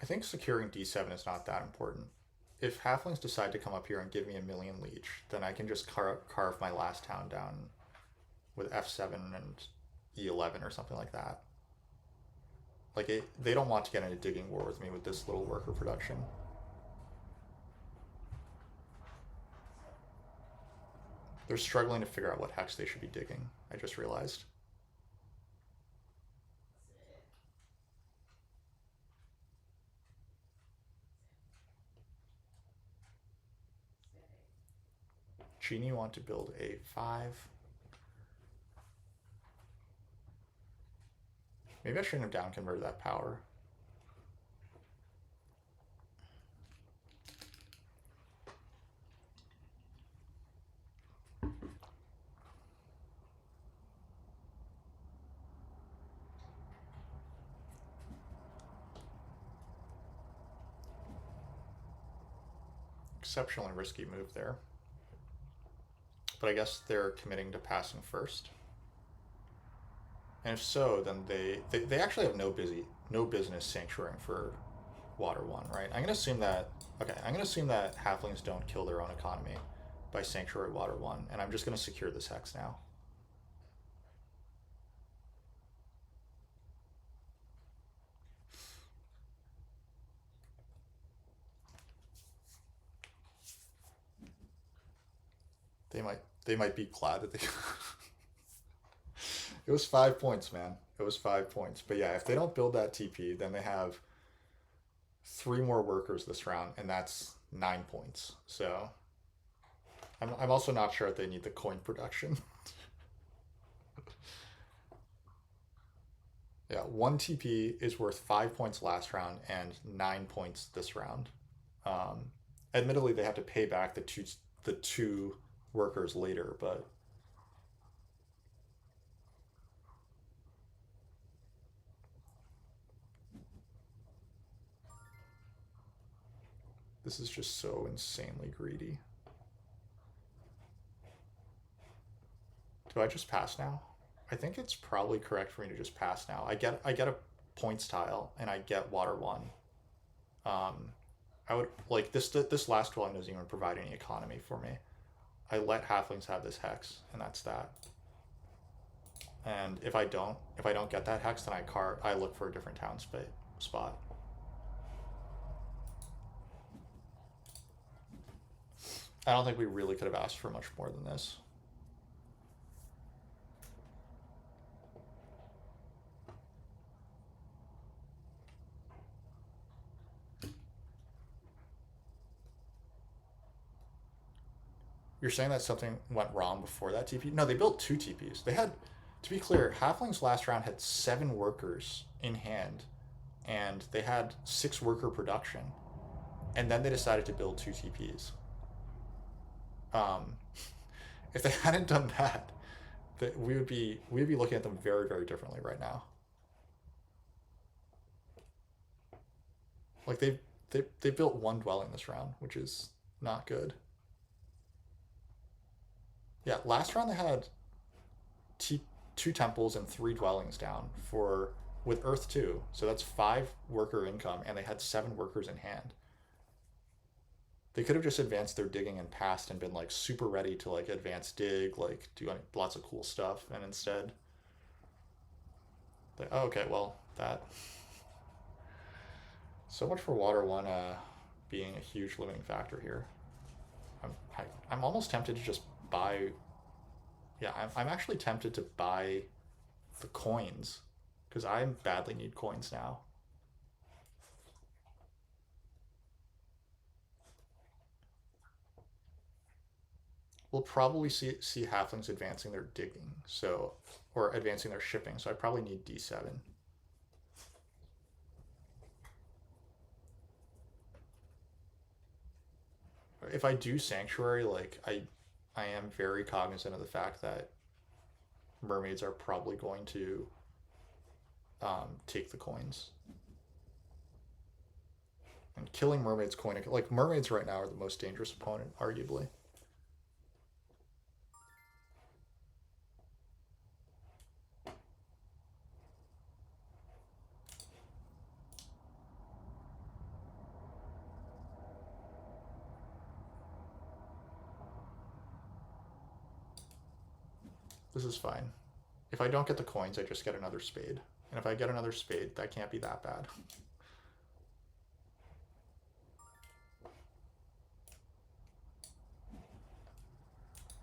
I think securing D7 is not that important. If halflings decide to come up here and give me a million leech, then I can just carve my last town down with F7 and E11 or something like that. Like, they don't want to get into digging war with me with this little worker production. They're struggling to figure out what hex they should be digging, I just realized. Djinni want to build a 5. Maybe I shouldn't have down converted that power. Exceptionally risky move there. But I guess they're committing to passing first. And if so, then they actually have no business sanctuarying for water 1, right? I'm gonna assume that halflings don't kill their own economy by sanctuary water 1, and I'm just gonna secure this hex now. They might be glad that they It was 5 points, man. It was 5 points. But yeah, if they don't build that TP, then they have 3 more workers this round, and that's 9 points. So I'm also not sure if they need the coin production. Yeah, 1 TP is worth 5 points last round and 9 points this round. Um, Admittedly, they have to pay back the two workers later, but this is just so insanely greedy. Do I just pass now? I think it's probably correct for me to just pass now. I get a points tile and I get water one. Um, I would like this last dwelling doesn't even provide any economy for me. I let halflings have this hex, and that's that. And if I don't get that hex, then I look for a different town spot. I don't think we really could have asked for much more than this. You're saying that something went wrong before that TP? No, they built two TPs. They had, to be clear, Halflings last round had 7 workers in hand, and they had 6 worker production, and then they decided to build two TPs. Um, if they hadn't done that, we'd be looking at them very, very differently right now. Like they built one dwelling this round, which is not good. Yeah, last round they had t- 2 temples and 3 dwellings down for with Earth 2. So that's 5 worker income, and they had 7 workers in hand. They could have just advanced their digging and passed and been like super ready to like advance dig, like do lots of cool stuff, and instead, like, oh, okay, well that. So much for water one being a huge limiting factor here. I'm almost tempted to just buy. Yeah, I'm actually tempted to buy the coins because I badly need coins now. We'll probably see halflings advancing their digging, so or advancing their shipping. So I probably need D7. If I do sanctuary, like I am very cognizant of the fact that mermaids are probably going to take the coins. And killing mermaids coin, like mermaids right now are the most dangerous opponent, arguably. This is fine. If I don't get the coins, I just get another spade. And if I get another spade, that can't be that bad.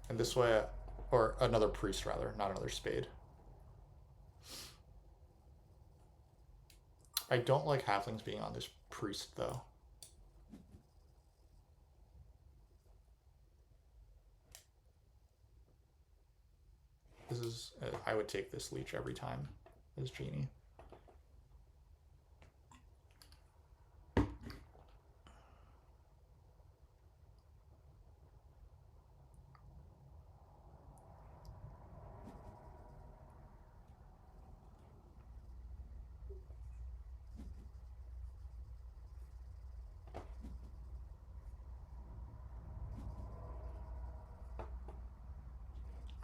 And this way, or another priest rather, not another spade. I don't like halflings being on this priest though. This is, I would take this leech every time as djinni.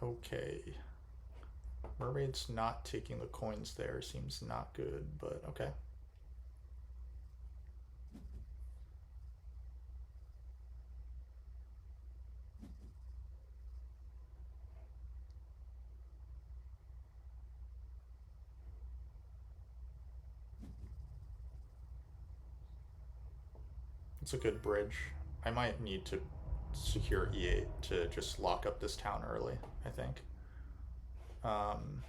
Okay. Mermaids not taking the coins there seems not good, but okay. It's a good bridge. I might need to secure E8 to just lock up this town early, I think. Um,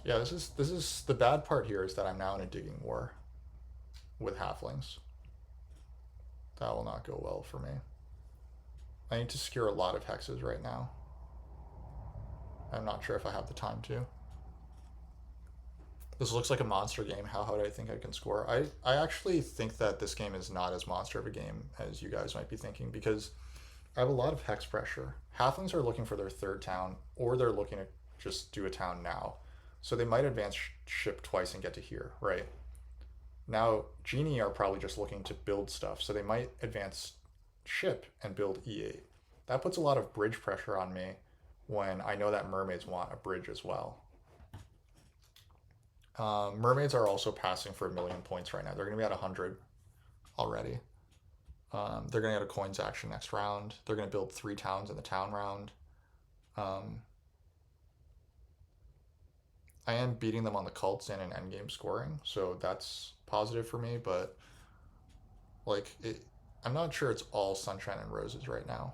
Yeah, this is the bad part here is that I'm now in a digging war with halflings. That will not go well for me. I need to secure a lot of hexes right now. I'm not sure if I have the time to. This looks like a monster game. How do I think I can score? I actually think that this game is not as monster of a game as you guys might be thinking because I have a lot of hex pressure. Halflings are looking for their third town, or they're looking to just do a town now. So they might advance ship twice and get to here, right? Now, djinni are probably just looking to build stuff, so they might advance ship and build E8. That puts a lot of bridge pressure on me when I know that mermaids want a bridge as well. Mermaids are also passing for 1,000,000 points right now. They're going to be at 100 already. They're going to get a coins action next round. They're going to build 3 towns in the town round. Um, I am beating them on the cults and in endgame scoring, so that's positive for me. But like, I'm not sure it's all sunshine and roses right now.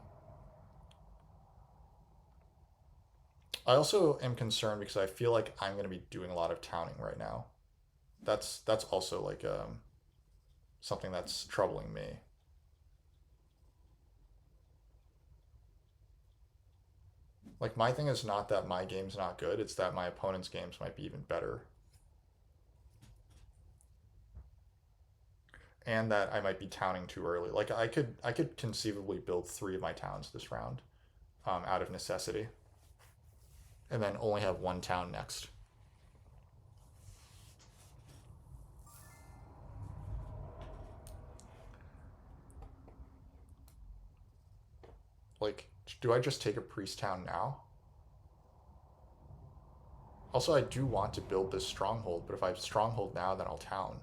I also am concerned because I feel like I'm going to be doing a lot of towning right now. That's also like something that's troubling me. Like my thing is not that my game's not good; it's that my opponent's games might be even better, and that I might be towning too early. Like I could conceivably build 3 of my towns this round, out of necessity, and then only have 1 town next. Like, do I just take a priest town now? Also, I do want to build this stronghold, but if I have stronghold now, then I'll town.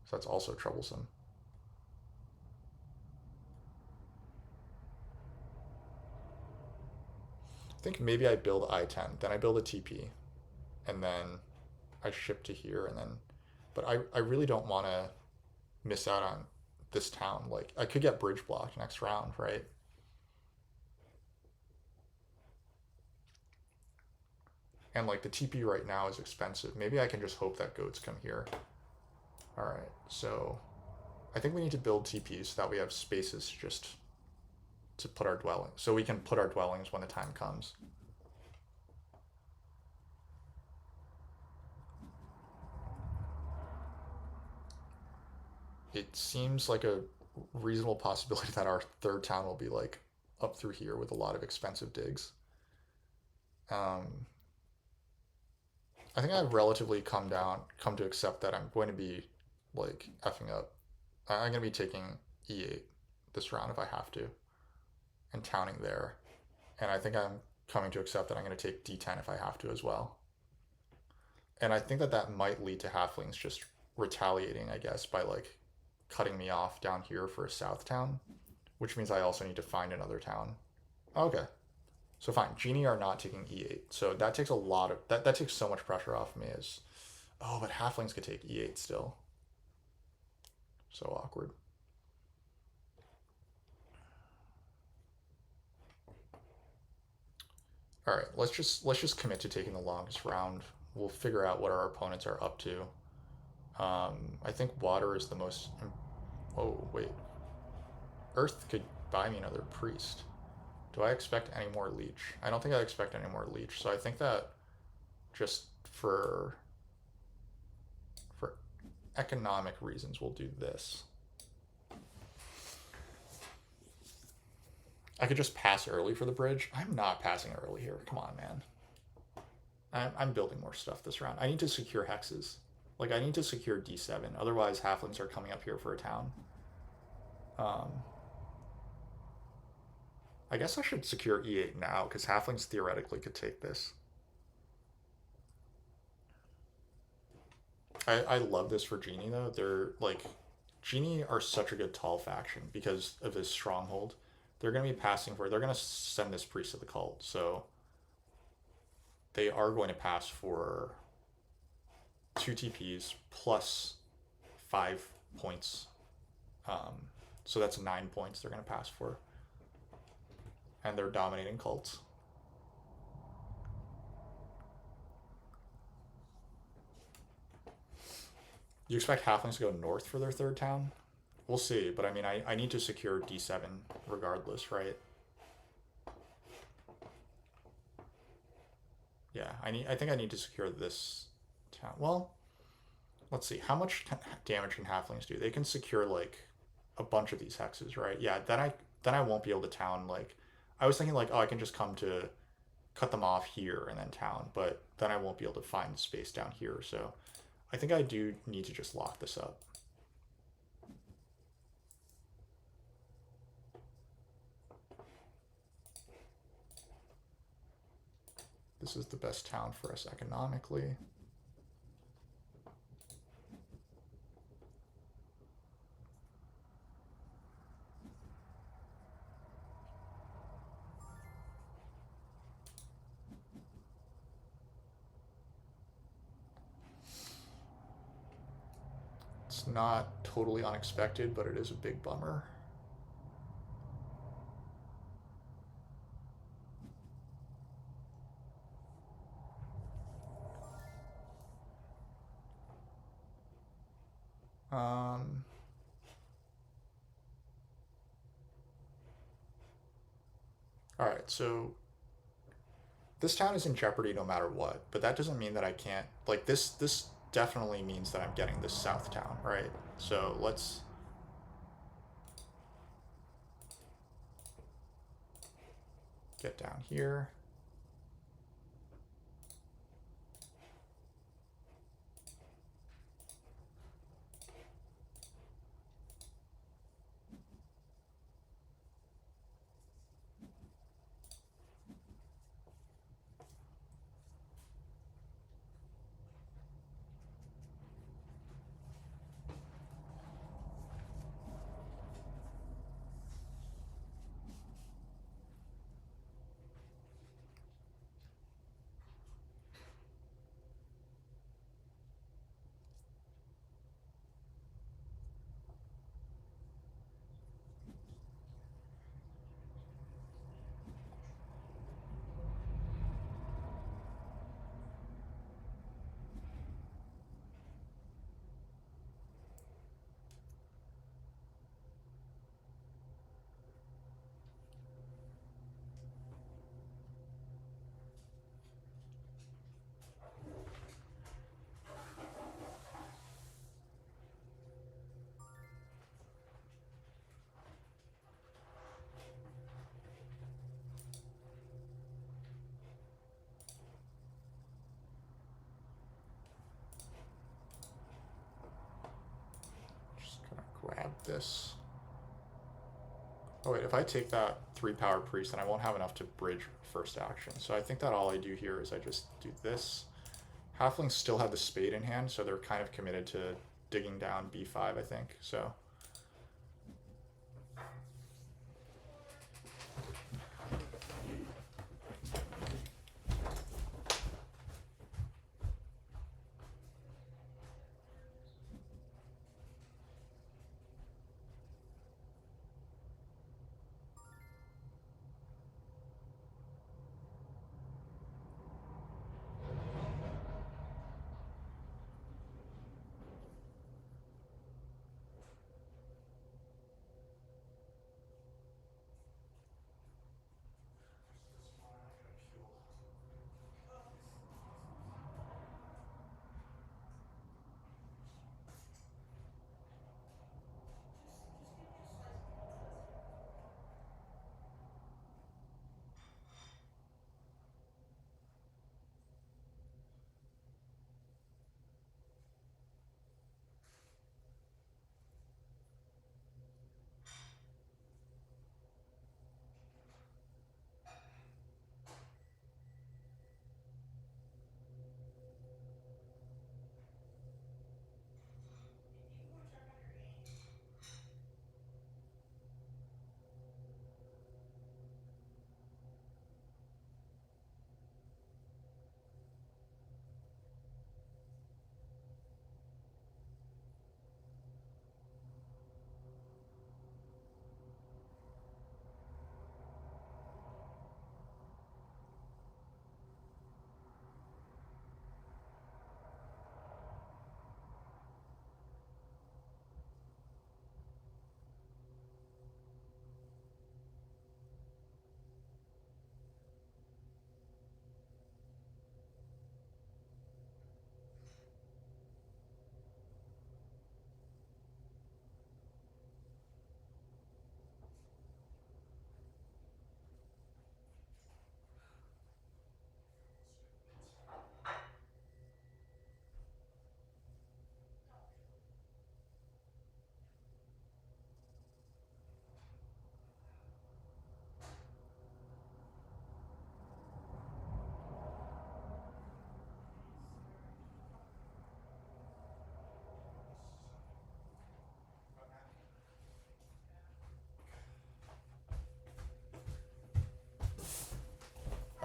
So that's also troublesome. I think maybe I build I-10, then I build a TP, and then I ship to here, and then. But I really don't want to miss out on this town. Like, I could get bridge blocked next round, right? And, like, the TP right now is expensive. Maybe I can just hope that goats come here. Alright, so I think we need to build TPs so that we have spaces just to put our dwellings. So we can put our dwellings when the time comes. It seems like a reasonable possibility that our third town will be like up through here with a lot of expensive digs. Um, I think I've relatively come to accept that I'm going to be like effing up. I'm going to be taking E8 this round if I have to, and towning there. And I think I'm coming to accept that I'm going to take D10 if I have to as well. And I think that that might lead to halflings just retaliating, I guess, by like cutting me off down here for a south town, which means I also need to find another town. Okay, so fine, djinni are not taking E8, so that takes a lot of that. That takes so much pressure off me. As oh, but halflings could take E8 still. So awkward. All right, let's just commit to taking the longest round. We'll figure out what our opponents are up to. I think water is the most. Oh wait, earth could buy me another priest. Do I expect any more leech? I don't think I expect any more leech. So I think that just for economic reasons, we'll do this. I could just pass early for the bridge. I'm not passing early here. Come on, man. I'm building more stuff this round. I need to secure hexes. Like, I need to secure D7. Otherwise, halflings are coming up here for a town. Um, I guess I should secure E8 now, because halflings theoretically could take this. I love this for djinni, though. They're, like, djinni are such a good tall faction because of this stronghold. They're going to be passing for. They're going to send this priest to the cult, so they are going to pass for 2 TPs plus 5 points. Um, so that's 9 points they're going to pass for. And they're dominating cults. You expect halflings to go north for their third town? We'll see, but I mean, I need to secure D7 regardless, right? Yeah, I think I need to secure this town. Well, let's see. How much damage can halflings do? They can secure like a bunch of these hexes, right? Yeah, then I won't be able to town like I was thinking like, oh, I can just come to cut them off here and then town, but then I won't be able to find space down here. So I think I do need to just lock this up. This is the best town for us economically. It's not totally unexpected, but it is a big bummer. Um, all right, so this town is in jeopardy no matter what, but that doesn't mean that I can't like this. This definitely means that I'm getting this south town, right? So let's get down here. Just gonna grab this. Oh wait, if I take that 3 power priest, then I won't have enough to bridge first action. So I think that all I do here is I just do this. Halflings still have the spade in hand, so they're kind of committed to digging down b5, I think. So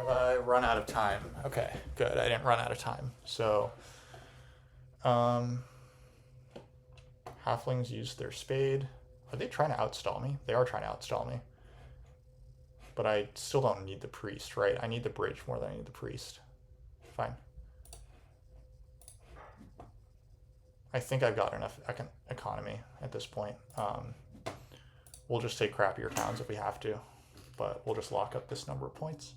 Have I run out of time? Okay, good. I didn't run out of time. So, um, halflings use their spade. Are they trying to outstall me? They are trying to outstall me. But I still don't need the priest, right? I need the bridge more than I need the priest. Fine. I think I've got enough economy at this point. We'll just take crappier towns if we have to, but we'll just lock up this number of points.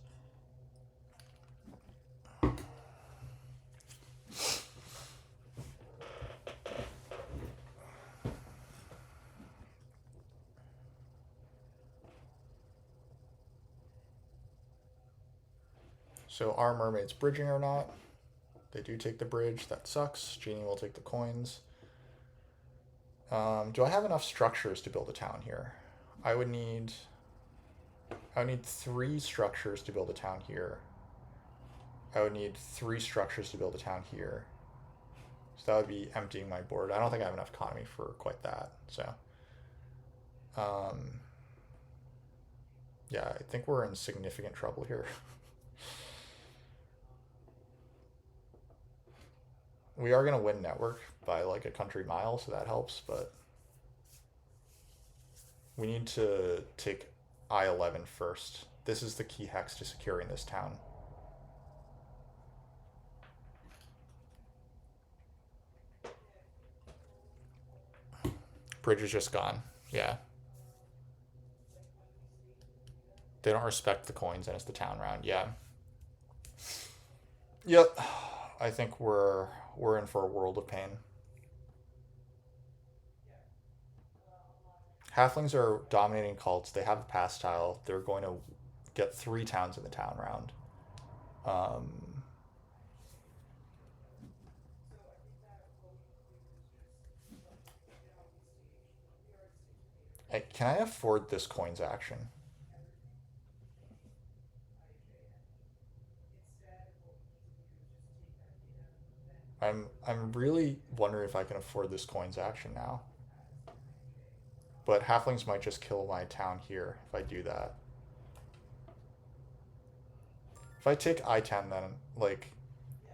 So are mermaids bridging or not? They do take the bridge. That sucks. Djinni will take the coins. Do I have enough structures to build a town here? I would need 3 structures to build a town here. I would need 3 structures to build a town here. So that would be emptying my board. I don't think I have enough economy for quite that. So, yeah, I think we're in significant trouble here. We are going to win network by like a country mile, so that helps, but we need to take I-11 first. This is the key hex to securing this town. Bridge is just gone. Yeah. They don't respect the coins and it's the town round. Yeah. Yep. I think we're in for a world of pain. Halflings are dominating cults. They have a pass tile. They're going to get 3 towns in the town round. Can I afford this coins action? I'm really wondering if I can afford this coins action now. But halflings might just kill my town here if I do that. If I take I-10, then like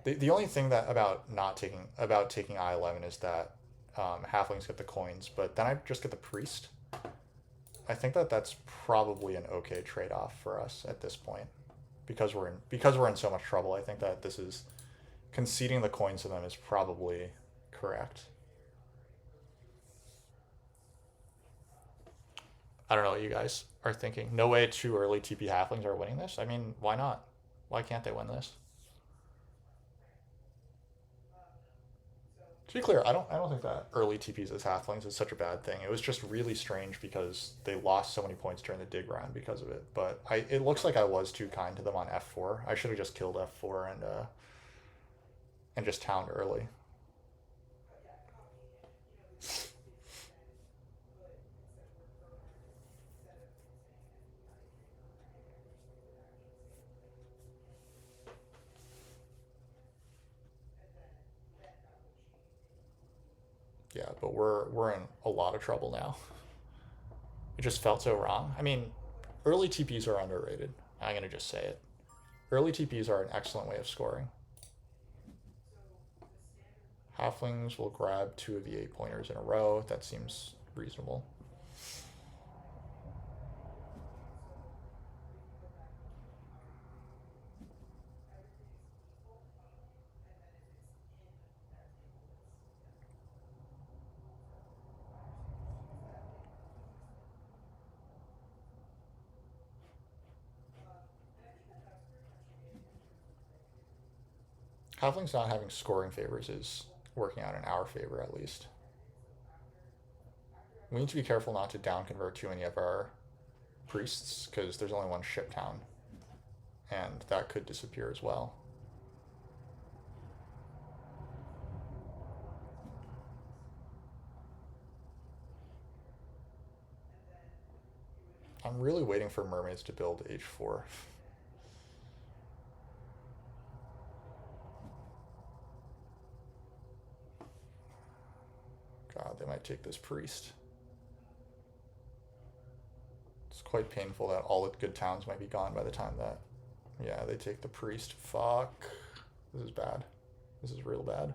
the only thing that taking I-11 is that halflings get the coins, but then I just get the priest. I think that's probably an okay trade-off for us at this point, because we're in so much trouble. I think that this is conceding the coins to them is probably correct. I don't know what you guys are thinking. No way 2 early TP halflings are winning this. I mean, why not? Why can't they win this? To be clear, I don't think that early TPs as halflings is such a bad thing. It was just really strange because they lost so many points during the dig round because of it. But it looks like I was too kind to them on F4. I should have just killed F4 and just towned early. Yeah, but we're in a lot of trouble now. It just felt so wrong. I mean, early TPs are underrated. I'm gonna just say it. Early TPs are an excellent way of scoring. Halflings will grab 2 of the 8 pointers in a row. That seems reasonable. Halflings not having scoring favors is working out in our favor at least. We need to be careful not to down convert too many of our priests because there's only one ship town, and that could disappear as well. I'm really waiting for mermaids to build H4. God, they might take this priest. It's quite painful that all the good towns might be gone by the time that Yeah, they take the priest. Fuck. This is bad. This is real bad.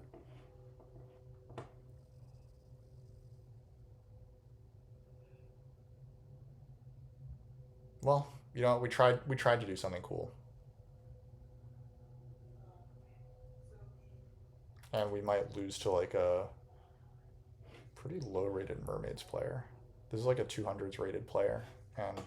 Well, you know, we tried to do something cool. And we might lose to like a pretty low rated mermaids player. This is like a 200s rated player, and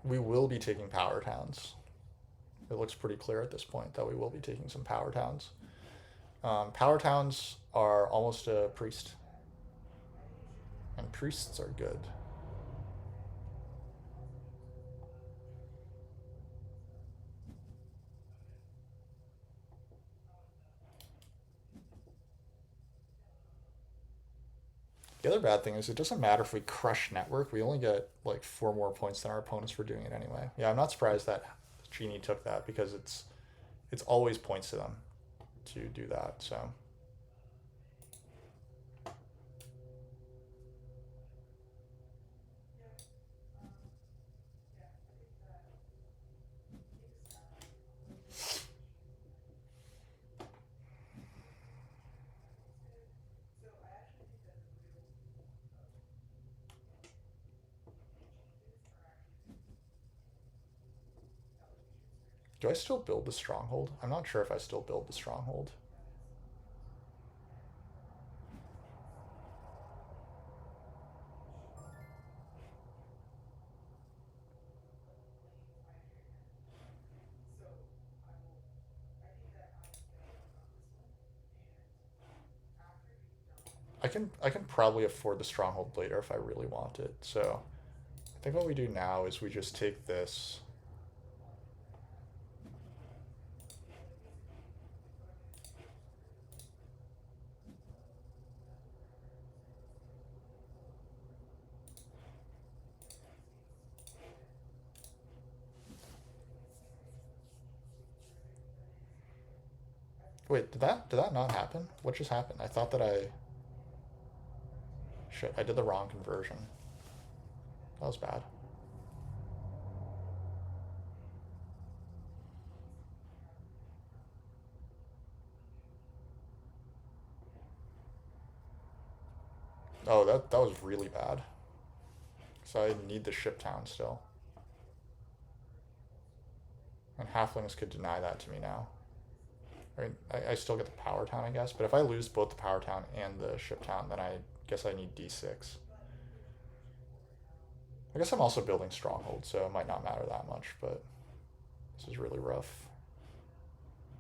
we will be taking power towns. It looks pretty clear at this point that we will be taking some power towns. Power towns are almost a priest, and priests are good. The other bad thing is it doesn't matter if we crush network. We only get like 4 more points than our opponents for doing it anyway. Yeah, I'm not surprised that Djinni took that because it's always points to them to do that. So do I still build the stronghold? I'm not sure if I still build the stronghold. I can probably afford the stronghold later if I really want it. So I think what we do now is we just take this. Wait, did that not happen? What just happened? I thought that I shit, I did the wrong conversion. That was bad. Oh, that was really bad. So I need the ship town still. And halflings could deny that to me now. I mean, I still get the power town, I guess. But if I lose both the power town and the ship town, then I guess I need D6. I guess I'm also building stronghold, so it might not matter that much. But this is really rough.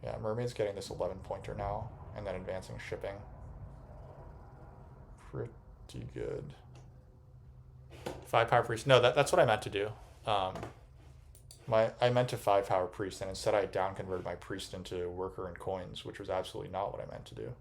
Yeah, mermaid's getting this 11 pointer now, and then advancing shipping. Pretty good. 5 power priest. No, that's what I meant to do. Um, I meant to 5 power priest, and instead I down converted my priest into worker and coins, which was absolutely not what I meant to do.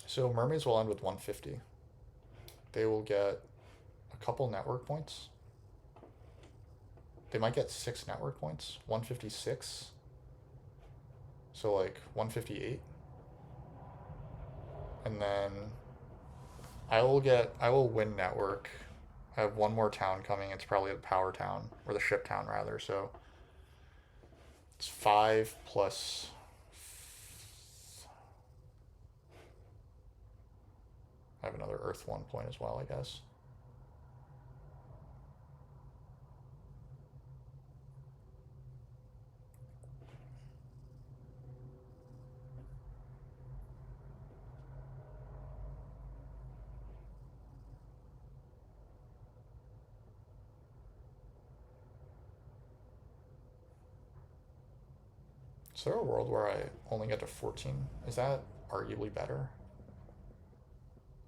So mermaids will end with 150. They will get a couple network points. They might get 6 network points. 156. So like 158. And then I will win network. I have one more town coming. It's probably the power town, or the ship town rather. So it's 5 plus. I have another Earth 1 point as well, I guess. Is there a world where I only get to 14? Is that arguably better?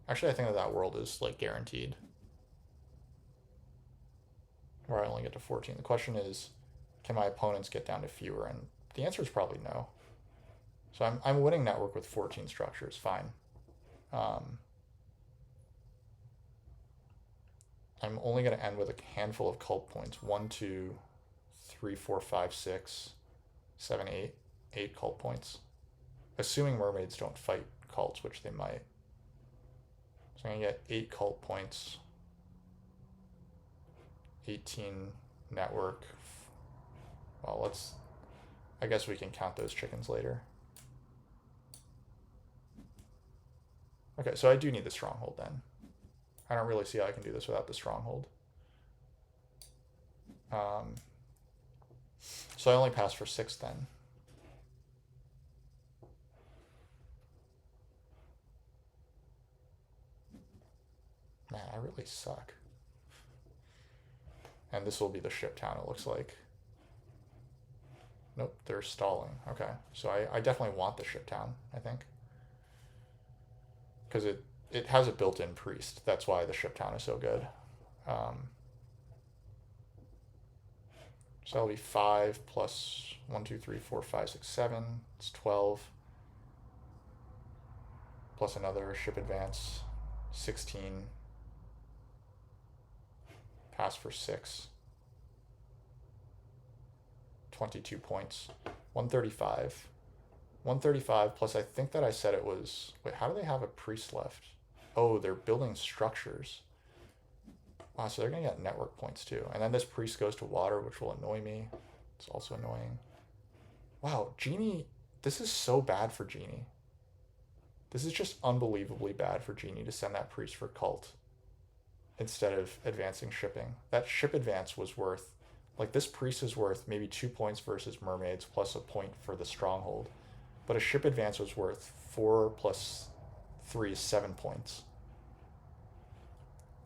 Actually, I think that that world is like guaranteed, where I only get to 14. The question is, can my opponents get down to fewer? And the answer is probably no. So I'm winning network with 14 structures, fine. Um, I'm only going to end with a handful of cult points. 1, 2, 3, 4, 5, 6, 7, 8. 8 cult points. Assuming mermaids don't fight cults, which they might. So I'm going to get 8 cult points. 18 network. Well, let's... I guess we can count those chickens later. Okay, so I do need the stronghold then. I don't really see how I can do this without the stronghold. So I only pass for 6 then. Man, I really suck. And this will be the ship town, it looks like. Nope, they're stalling. Okay, so I definitely want the ship town, I think. Because it has a built-in priest. That's why the ship town is so good. So that'll be 5 plus 1, 2, 3, 4, 5, 6, 7. It's 12. Plus another ship advance. 16. Pass for 6. 22 points. 135. 135 plus I think that I said it was... Wait, how do they have a priest left? Oh, they're building structures. Wow, so they're going to get network points too. And then this priest goes to water, which will annoy me. It's also annoying. Wow, djinni... This is so bad for djinni. This is just unbelievably bad for djinni to send that priest for cult instead of advancing shipping. That ship advance was worth... Like, this priest is worth maybe 2 points versus mermaids plus a point for the stronghold. But a ship advance was worth 4 plus 3 is 7 points.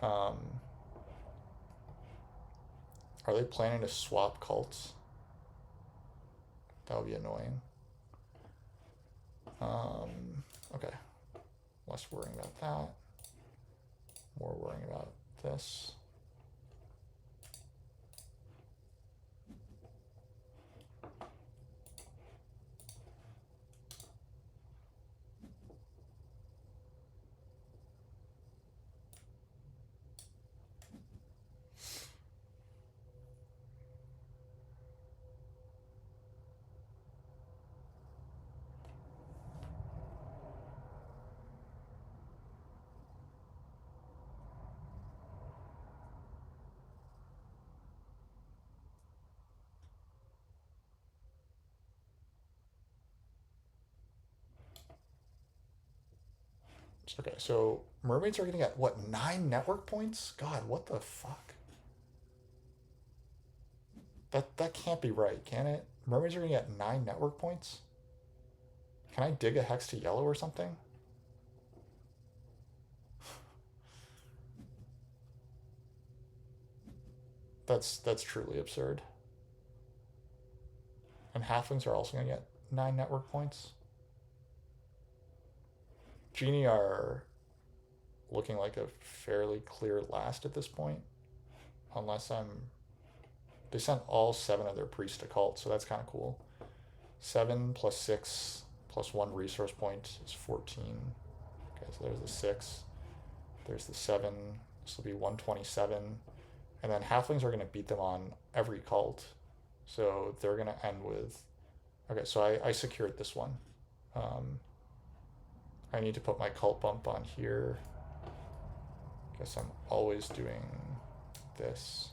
Are they planning to swap cults? That would be annoying. Okay. Less worrying about that. More worrying about this. Okay, so mermaids are going to get, what, 9 network points? God, what the fuck? That can't be right, can it? Mermaids are going to get 9 network points? Can I dig a hex to yellow or something? That's truly absurd. And halflings are also going to get 9 network points. Djinni are looking like a fairly clear last at this point. Unless I'm... They sent all 7 of their priests to cult, so that's kind of cool. 7 plus 6 plus 1 resource point is 14. Okay, so there's the 6. There's the 7. This will be 127. And then halflings are going to beat them on every cult. So they're going to end with... Okay, so I secured this one. I need to put my cult bump on here. Guess I'm always doing this.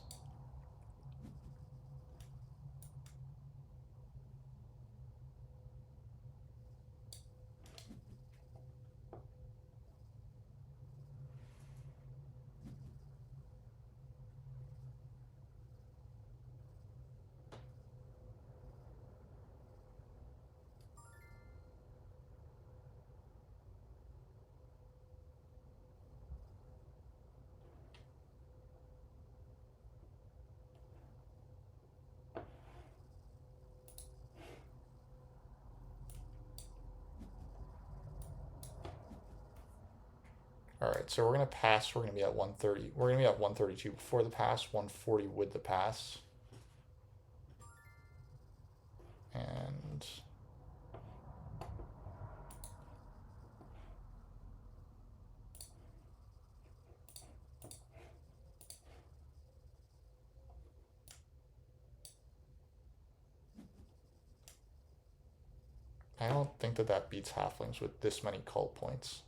All right, so we're gonna pass. We're gonna be at 130. We're gonna be at 132 before the pass, 140 with the pass, and I don't think that that beats halflings with this many cult points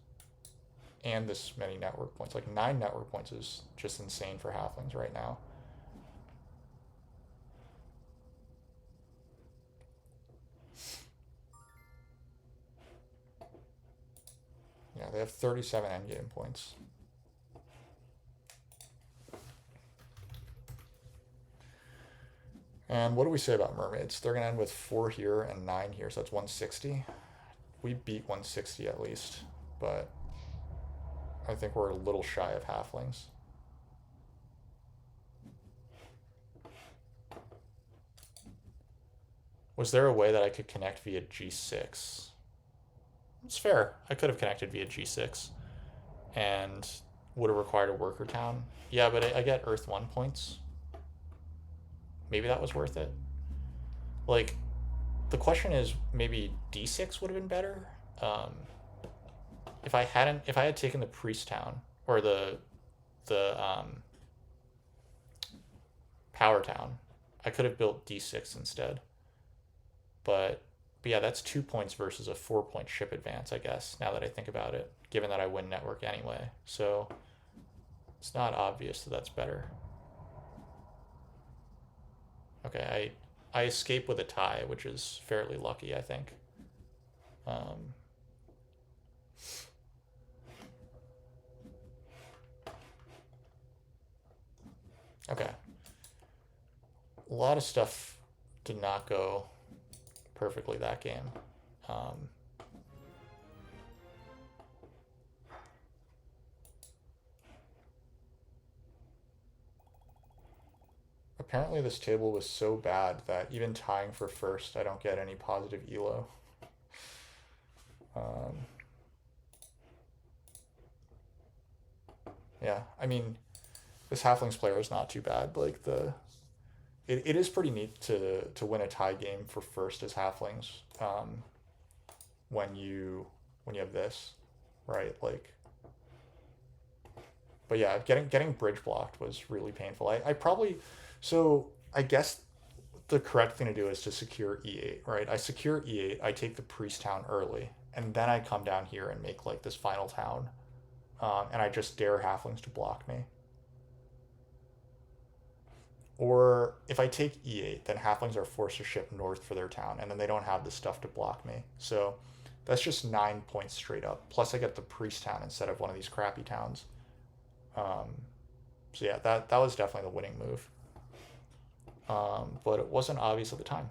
and this many network points. Like 9 network points is just insane for halflings right now. Yeah, they have 37 endgame points. And what do we say about mermaids? They're going to end with 4 here and 9 here, so that's 160. We beat 160 at least, but I think we're a little shy of halflings. Was there a way that I could connect via G6? It's fair. I could have connected via G6 and would have required a worker town. Yeah, but I get Earth 1 points. Maybe that was worth it. Like, the question is maybe D6 would have been better. If I had taken the priest town or the power town, I could have built D6 instead. But yeah, that's 2 points versus a 4-point ship advance, I guess, now that I think about it, given that I win network anyway. So it's not obvious that that's better. Okay, I escape with a tie, which is fairly lucky, I think. Okay. A lot of stuff did not go perfectly that game. Apparently this table was so bad that even tying for first, I don't get any positive elo. Yeah, I mean, this halflings player is not too bad. Like it is pretty neat to win a tie game for first as halflings. When you have this, right? Like, but yeah, getting bridge blocked was really painful. I probably, so I guess the correct thing to do is to secure E8, right? I secure E8, I take the priest town early, and then I come down here and make like this final town, and I just dare halflings to block me. Or if I take E8, then halflings are forced to ship north for their town, and then they don't have the stuff to block me. So that's just 9 points straight up. Plus I get the priest town instead of one of these crappy towns. So yeah, that was definitely the winning move. But it wasn't obvious at the time.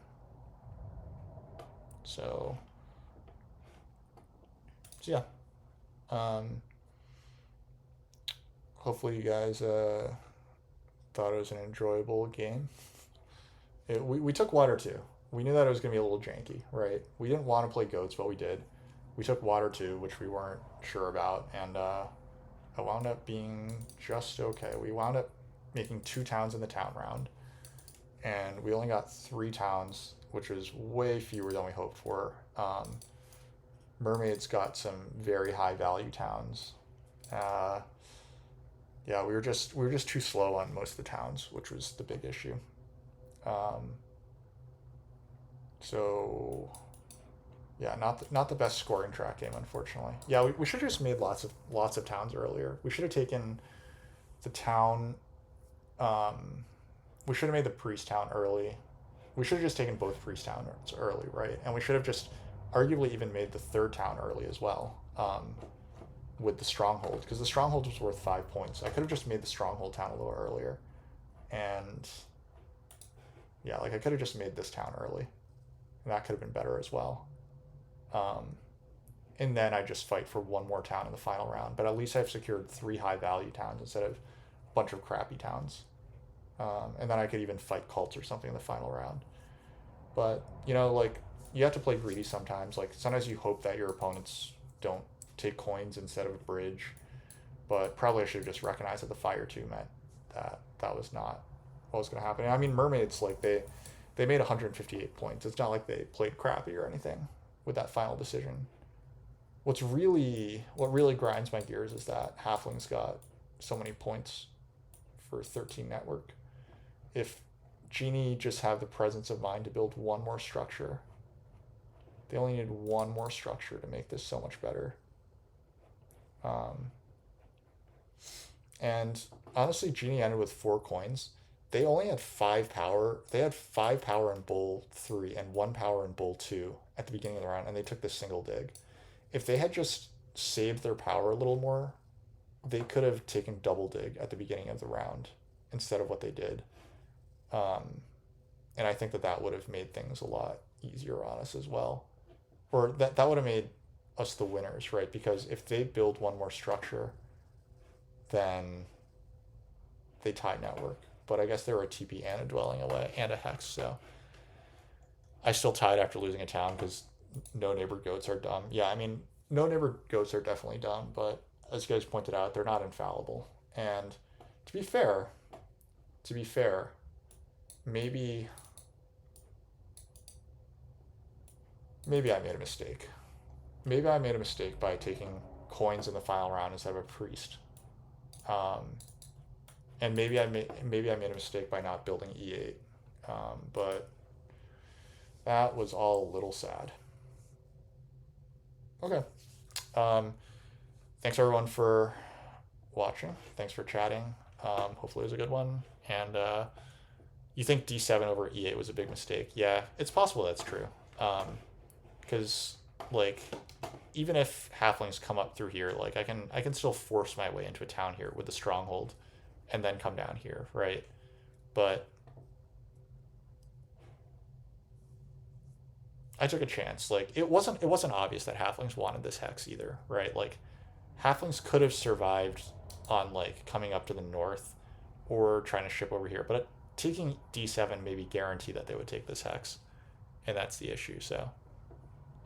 So yeah. Hopefully you guys thought it was an enjoyable game. We took water too. We knew that it was going to be a little janky, right? We didn't want to play goats, but we did. We took water too, which we weren't sure about, and it wound up being just okay. We wound up making 2 towns in the town round, and we only got 3 towns, which was way fewer than we hoped for. Mermaids got some very high value towns. Yeah, we were just too slow on most of the towns, which was the big issue. So Yeah, not the best scoring track game, unfortunately. Yeah, we should have just made lots of towns earlier. We should have taken the town. Um, we should have made the priest town early. We should have just taken both priest towns early, right? And we should have just arguably even made the third town early as well, with the stronghold, because the stronghold was worth 5 points. I could have just made the stronghold town a little earlier, and yeah, like I could have just made this town early, and that could have been better as well. Um, and then I just fight for one more town in the final round. But at least I've secured three high value towns instead of a bunch of crappy towns. And then I could even fight cults or something in the final round. But like you have to play greedy sometimes. Like sometimes you hope that your opponents don't take coins instead of a bridge. But probably I should have just recognized that the fire two meant that that was not what was going to happen. I mean, mermaids like they made 158 points. It's not like they played crappy or anything with that final decision. What really grinds my gears is that halflings got so many points for 13 network. If djinni just have the presence of mind to build one more structure, they only need one more structure to make this so much better. Um, and honestly, djinni ended with 4 coins. They only had 5 power. They had 5 power in bowl 3 and 1 power in bowl 2 at the beginning of the round, and they took the single dig. If they had just saved their power a little more, they could have taken double dig at the beginning of the round instead of what they did. Um, and I think that that would have made things a lot easier on us as well. Or that would have made us the winners, right? Because if they build one more structure, then they tie network. But I guess they were a TP and a dwelling away and a hex, so I still tied after losing a town because no neighbor goats are dumb. Yeah, I mean, no neighbor goats are definitely dumb, but as you guys pointed out, they're not infallible. And to be fair, to be fair, maybe maybe I made a mistake. Maybe I made a mistake by taking coins in the final round instead of a priest. Um, and maybe I made a mistake by not building E8. But that was all a little sad. Okay. Um, Thanks everyone for watching. Thanks for chatting. Hopefully it was a good one. And you think D7 over E8 was a big mistake? Yeah, it's possible that's true. Because like even if halflings come up through here, like I can still force my way into a town here with the stronghold, and then come down here, right? But I took a chance. Like it wasn't obvious that halflings wanted this hex either, right? Like halflings could have survived on like coming up to the north or trying to ship over here, but taking D7 maybe guarantee that they would take this hex, and that's the issue. So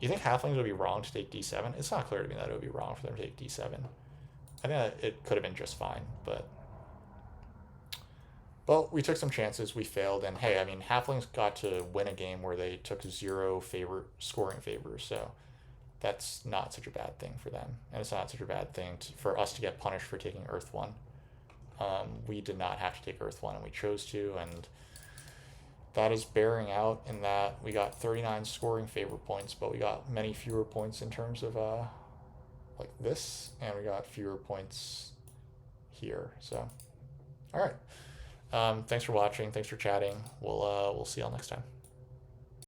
you think halflings would be wrong to take D7? It's not clear to me that it would be wrong for them to take D7. I think that it could have been just fine, but well, we took some chances. We failed, and hey, I mean, halflings got to win a game where they took 0 scoring favors, so that's not such a bad thing for them, and it's not such a bad thing for us to get punished for taking Earth One. We did not have to take Earth One, and we chose to, and that is bearing out in that we got 39 scoring favor points, but we got many fewer points in terms of like this, and we got fewer points here. So, all right. Thanks for watching. Thanks for chatting. We'll see y'all next time.